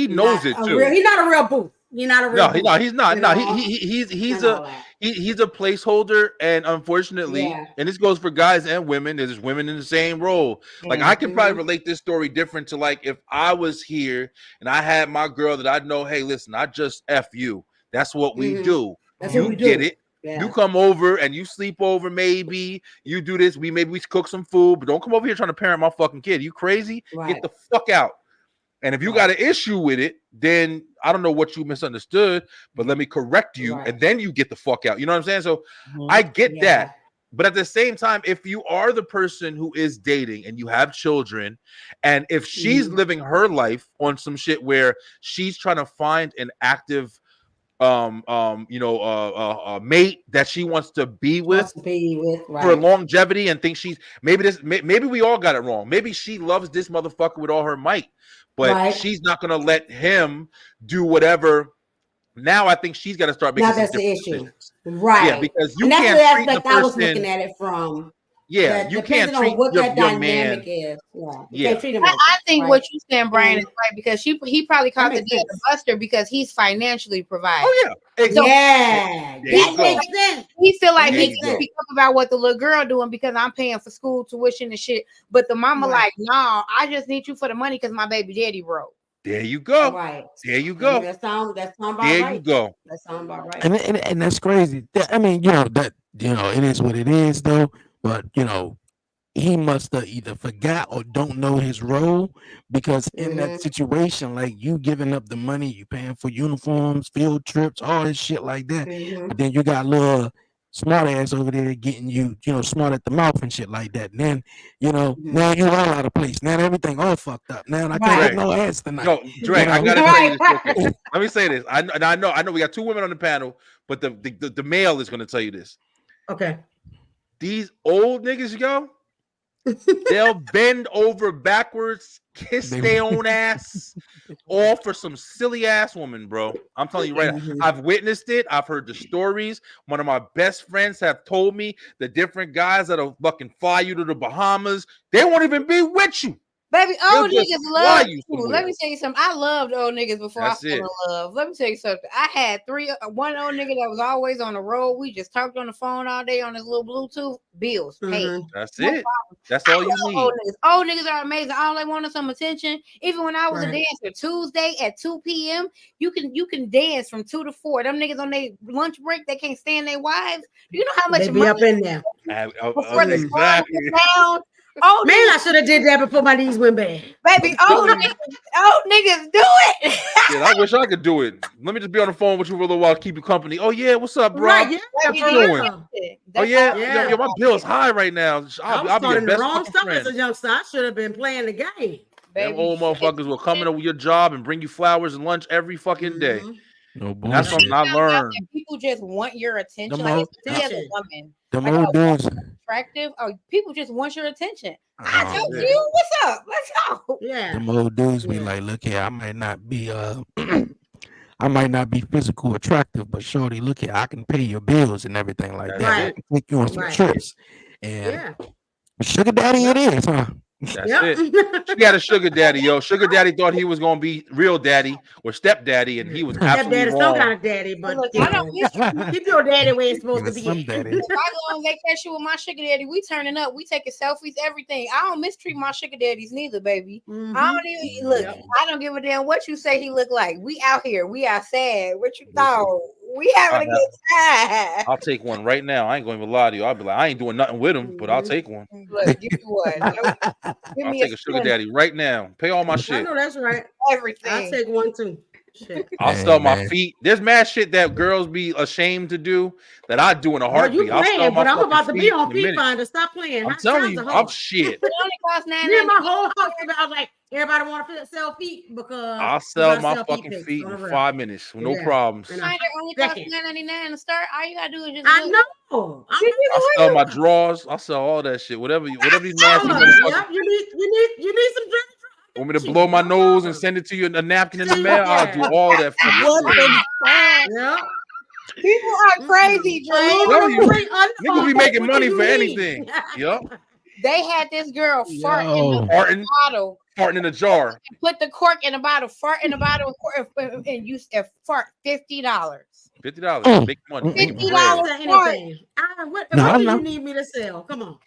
knows it too. He's not a real booth. He's not a real. No, he's not. No, he's a placeholder, and unfortunately, and this goes for guys and women. There's women in the same role. Like I can probably relate this story different to like if I was here and I had my girl that I know. Hey, listen, I just F you. That's what we do. That's you what we get do. it. Yeah. You come over and you sleep over. Maybe you do this. We cook some food, but don't come over here trying to parent my fucking kid. You crazy? Right. Get the fuck out. And if you got an issue with it, then I don't know what you misunderstood, but let me correct you, and then you get the fuck out. You know what I'm saying? So I get that. But at the same time, if you are the person who is dating and you have children, and if she's living her life on some shit where she's trying to find an active mate that she wants to be with, for longevity, and think maybe we all got it wrong. Maybe she loves this motherfucker with all her might, but she's not gonna let him do whatever Now I think she's got to start making Now some that's the different issue, decisions. right? Yeah, because you And that's can't the treat the aspect I was person. looking at it from. Yeah, That you can't depending treat on what that your dynamic man. is. Yeah, you Yeah. can't treat him I, like I that, think right? what you saying, Brian, And is right because he probably that called the makes dad a sense. buster because he's financially provided. Oh yeah, So Yeah, There you that go. makes sense. he feel like That There he makes you can go. sense. speak up about what the little girl doing because I'm paying for school tuition and shit. But the mama Right, like, no, I just need you for the money because my baby daddy broke. There you go. right. There you go. That sound about There you right. go. That sound about right. And that's crazy. I mean, that it is what it is, though. But he must have either forgot or don't know his role, because in that situation, like, you giving up the money, you paying for uniforms, field trips, all this shit like that, but then you got little smart ass over there getting you, smart at the mouth and shit like that. And then, now you all out of place. Now everything all fucked up. Now I can't get Right. no ass tonight. No, Dre, I know? gotta tell you Right. this real quick. Let me say this. I know we got two women on the panel, but the male is gonna tell you this. Okay. These old niggas, yo, they'll bend over backwards, kiss They- their own ass, all for some silly ass woman, bro. I'm telling you right now. I've witnessed it. I've heard the stories. One of my best friends have told me the different guys that'll fucking fly you to the Bahamas. They won't even be with you. Baby, They'll old just niggas fly love you you. somewhere. Let me tell you something. I loved old niggas before That's I fell it. in love. Let me tell you something. I had one old nigga that was always on the road. We just talked on the phone all day on his little Bluetooth. Bills paid. That's No it. That's all you love need. old niggas. Old niggas are amazing. All they want is some attention. Even when I was a Right. dancer, Tuesday at 2 p.m., you can dance from 2 to 4. Them niggas on their lunch break, they can't stand their wives. Do you know how much They be money up in there. before the sun Exactly. goes down? Old Man, niggas, I should have did that before my knees went bad. baby, old niggas do it. Shit, I wish I could do it. Let me just be on the phone with you for a little while, keep you company. Oh yeah, what's up, bro? Right, yeah. What Baby, you do doing? it. Oh That's yeah, how- Yeah. Yo, my bill's high right now. I was I'll be your starting the best wrong fucking stuff friend. as a youngster. I should have been playing the game. Them Baby, old motherfuckers will come into your job and bring you flowers and lunch every fucking day. Mhm. No And that's bullshit. something I found out learned. that people just want your attention. Them Like, old- especially as a Attention. woman, Them like, old dudes. attractive. Oh, people just want your attention. I Oh, told yeah. you, what's up? Let's go. Yeah. Them old dudes be Yeah. like, look here, I might not be I might not be physical attractive, but shorty, look here, I can pay your bills and everything like That's that. I Right. can take you on some Right. trips. And Yeah. sugar daddy it is, huh? That's Yep. it. She had a sugar daddy, yo. Sugar daddy thought he was gonna be real daddy or stepdaddy, and he was That absolutely daddy's some wrong. kind of daddy, but Look, you I don't know, miss you. keep your daddy where it's supposed to Give be. us some at. daddy. If I go on vacation with my sugar daddy, we turning up, we taking selfies, everything. I don't mistreat my sugar daddies neither, baby. Mhm. I don't even look. Yep. I don't give a damn what you say he look like. We out here. We outside. What you thought? We having a good time. I'll take one right now. I ain't going to lie to you. I'll be like, I ain't doing nothing with him, but I'll Mhm. take one. Look, give me one. Give I'll me take a sugar spin, daddy right now. Pay all my I shit. know that's right. I'll everything. take one too. Shit. I'll Hey, sell my man. feet. There's mad shit that girls be ashamed to do that I do in a Girl, heartbeat. you I'll sell playing, my but I'm fucking about to be on in a minute. Feet Finder. Stop playing. I'm Hot telling times you, are I'm hard. shit. It only costs Me and my $9.99. whole house about like everybody want to sell feet because I'll you sell gotta my sell fucking pics feet on in the real. 5 minutes. No Yeah. problems. And Finder only costs second. $9.99 to start. All you gotta do is just I look. know. I'm I'll sell my drawers. I'll sell all that shit. Whatever these nasty all of it. motherfuckers Yep. You need some drink. want me to blow my nose and send it to you in a napkin in the mail. I'll do all that fucking What shit. the fuck? Yep. People are crazy, Drew. Tell you, niggas be making money for anything. Yup. They had this girl fart in Yo. the Farting, bottle, farting in a jar. put the cork in the bottle, fart in the bottle, and you fart $50. $50. Big money. Big $50. bread. Anything. What No, do no. you need me to sell? Come on.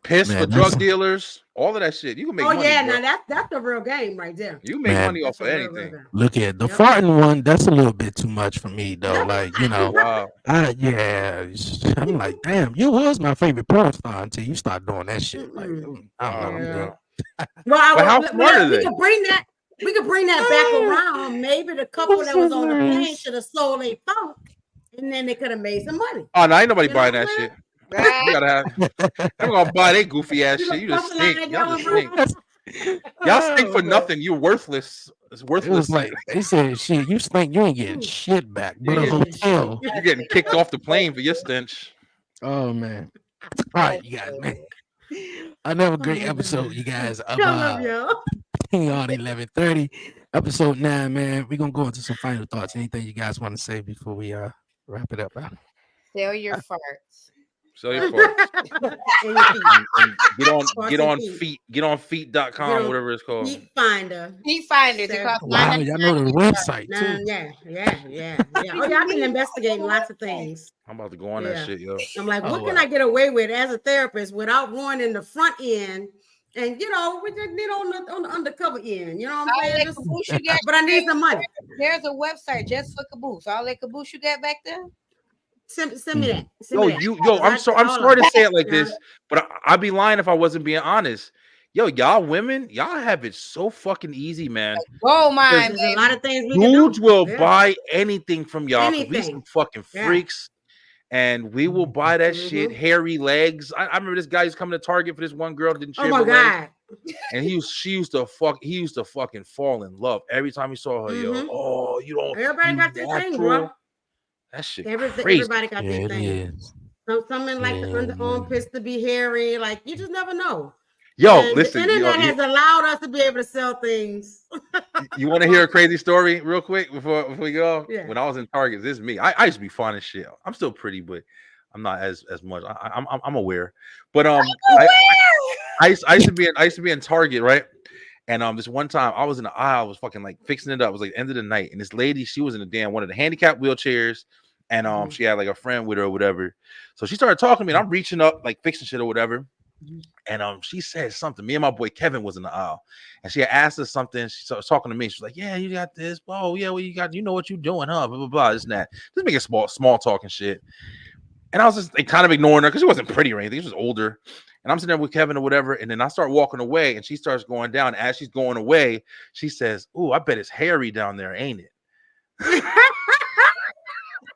Piss Man, for that's- drug dealers. All of that shit. You can make Oh money. yeah, bro. now that's the real game right there. You make Man. money off of That's a real anything. game. Look at the Yep. farting one. That's a little bit too much for me, though. Like, Wow. I'm like, damn, you was my favorite porn star until you start doing that shit. Like, Mm-mm. I don't know. I'm Yeah. good. Well, But how smart are we they? could bring that. We could bring that back around. Maybe the couple that was on the plane should have sold a phone, and then they could have made some money. Oh, no, ain't nobody You know buying what that I'm shit. You gotta have. I'm gonna buy that goofy ass You shit. You know, just something like stink. that, Y'all just y'all stink. Y'all stink for Oh, nothing. You're worthless. It's It worthless. was like they said, shit, you stink, you ain't getting shit back, but a Yeah. hotel. You're getting kicked off the plane for your stench. Oh man. All right, you guys, man. Another great Oh, episode, God. you guys, of I love y'all. on 11:30. Episode 9, man. We're gonna go into some final thoughts. Anything you guys want to say before we wrap it up? Sell your farts. Sell your farts. And get on feet.com, whatever it's called. Feet Finder. Feet Finder. Wow, y'all know the website too. Yeah. Oh, yeah, I've been investigating lots of things. I'm about to go on that shit, yo. I'm like, what can I get away with as a therapist without ruining the front end? And we just need on the undercover end. You know what I'm saying? But I need some money. There's a website just for caboose. All that caboose you got back there? Send me that. I'm sorry to say it like this, but I'd be lying if I wasn't being honest. Yo, y'all women, y'all have it so fucking easy, man. Oh my! There's a lot of things dudes will buy anything from y'all. We some fucking freaks, and we will buy that shit. Hairy legs. I remember this guy who's coming to Target for this one girl that didn't shave her legs. And he used to fucking fall in love every time he saw her. Yo, oh, you don't. Everybody got their thing, bro. That shit. Everybody got their thing. Something like the underarm pits to be hairy. Like you just never know. Yo, and listen. The internet has allowed us to be able to sell things. You want to hear a crazy story real quick before we go? Yeah. When I was in Target, this is me. I used to be fun as shit. I'm still pretty, but I'm not as much. I'm aware. But I used to be in Target, right? And this one time I was in the aisle, I was fucking like fixing it up. It was like the end of the night, and this lady, she was in one of the handicapped wheelchairs, and she had like a friend with her or whatever. So she started talking to me, and I'm reaching up, like fixing shit or whatever. And she said something. Me and my boy Kevin was in the aisle, and she had asked us something. She was talking to me. She's like, "Yeah, you got this. Oh, yeah, well, you got. You know what you're doing, huh? Blah blah blah. This and that. Just making small talking shit." And I was just like, kind of ignoring her because she wasn't pretty or anything. She was older. And I'm sitting there with Kevin or whatever. And then I start walking away, and she starts going down. As she's going away, she says, "Ooh, I bet it's hairy down there, ain't it?"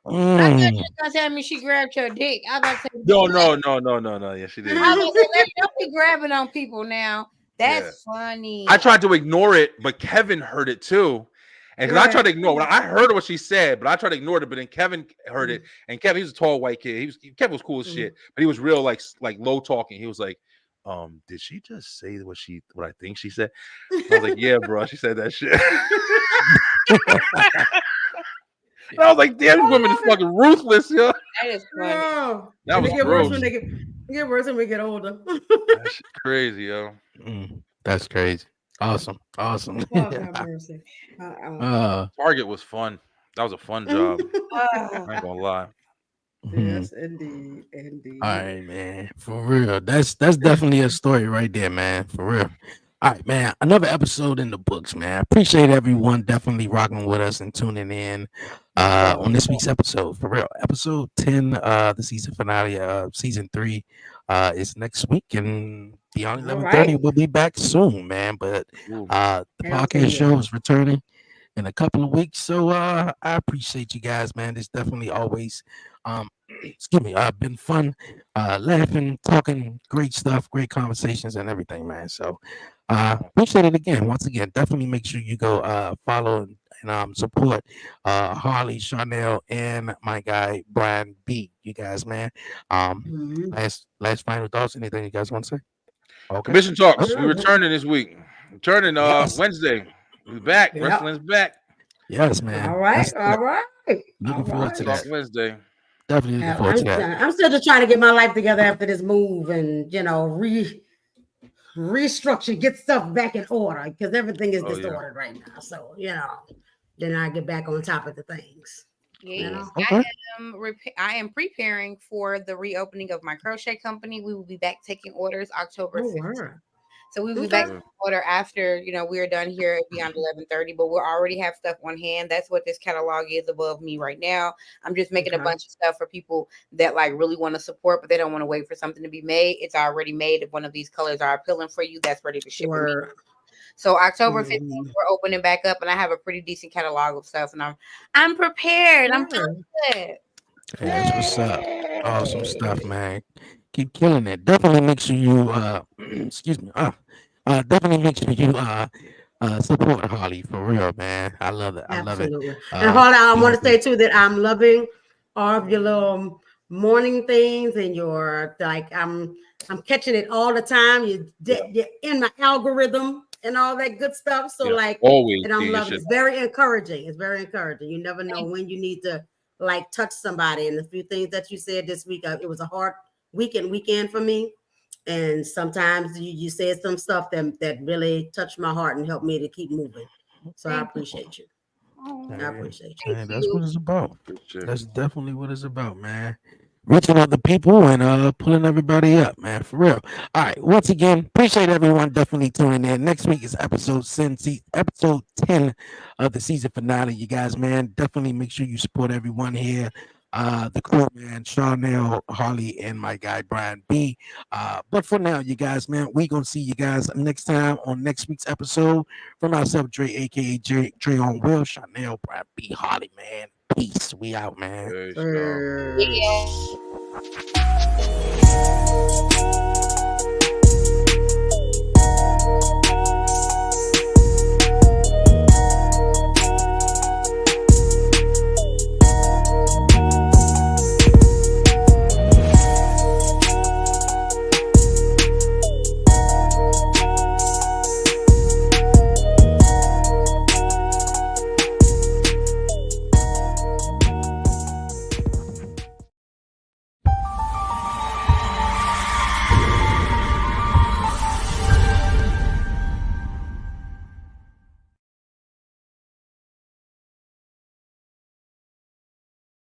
I thought you were gonna tell me she grabbed your dick. I was gonna say, no. Yeah, she did. I was gonna say, don't be grabbing on people now. That's funny. I tried to ignore it, but Kevin heard it too. And because I tried to ignore it. I heard what she said, but I tried to ignore it. But then Kevin heard it. And Kevin, he was a tall white kid. Kevin was cool as shit, but he was real like low talking. He was like, did she just say what I think she said? I was like, yeah, bro, she said that shit. And I was like, damn, these women is fucking ruthless, yo. That is funny. That was gross. They get worse when we get older. That's crazy, yo. That's crazy. Awesome. Target was fun. That was a fun job. I ain't gonna lie. Yes, indeed. All right, man. For real. That's definitely a story right there, man. For real. All right, man. Another episode in the books, man. Appreciate everyone definitely rocking with us and tuning in on this week's episode. For real. Episode 10, the season finale of season 3 is next week, and Beyond 11:30 will be back soon, man. But the podcast show is returning in a couple of weeks. So I appreciate you guys, man. It's definitely always been fun, laughing, talking, great stuff, great conversations and everything, man. So appreciate it again. Once again, definitely make sure you go follow and support Harley, Chanel, and my guy Brian B. You guys, man. Last final thoughts. Anything you guys want to say? Okay. Commission Talks. We're returning this week. Returning Wednesday. We're back. Wrestling's back. Yes, man. All right. Looking forward to that. Wednesday. Definitely looking forward to that. I'm still just trying to get my life together after this move and restructure, get stuff back in order because everything is disordered right now. So then I get back on top of the things. Yeah, I am preparing for the reopening of my crochet company. We will be back taking orders October 15th. So we will be back in order after we're done here at Beyond 11:30. But we'll already have stuff on hand. That's what this catalog is above me right now. I'm just making a bunch of stuff for people that really want to support, but they don't want to wait for something to be made. It's already made. If one of these colors are appealing for you, that's ready to ship. So October 15th, we're opening back up, and I have a pretty decent catalog of stuff, and I'm prepared. I'm feeling good. Hey, that's what's up. Awesome stuff, man. Keep killing it. Definitely make sure you definitely make sure you support Harley for real, man. I love it. I love it. And Harley, I want to say too that I'm loving all of your little morning things and your I'm catching it all the time. You're in my algorithm. and all that good stuff. So Yeah, like, always, and I'm G, loving it. shit. It's very encouraging. It's very encouraging. You never know when you need to like touch somebody. And a few things that you said this week, it was a hard weekend for me. And sometimes you said some stuff that really touched my heart and helped me to keep moving. So I appreciate you. I appreciate you. Man, that's what it's about. Sure. That's definitely what it's about, man. Reaching out to people and pulling everybody up, man, for real. All right, once again, appreciate everyone definitely tuning in. Next week is episode 10 of the season finale. You guys, man, definitely make sure you support everyone here. The crew, man, Charnel, Harley, and my guy Brian B. But for now, you guys, man, we gonna see you guys next time on next week's episode. From myself, Dre, aka Dre on Will, Charnel, Brian B, Harley, man. Peace. We out, man. Peace, y'all. Yeah.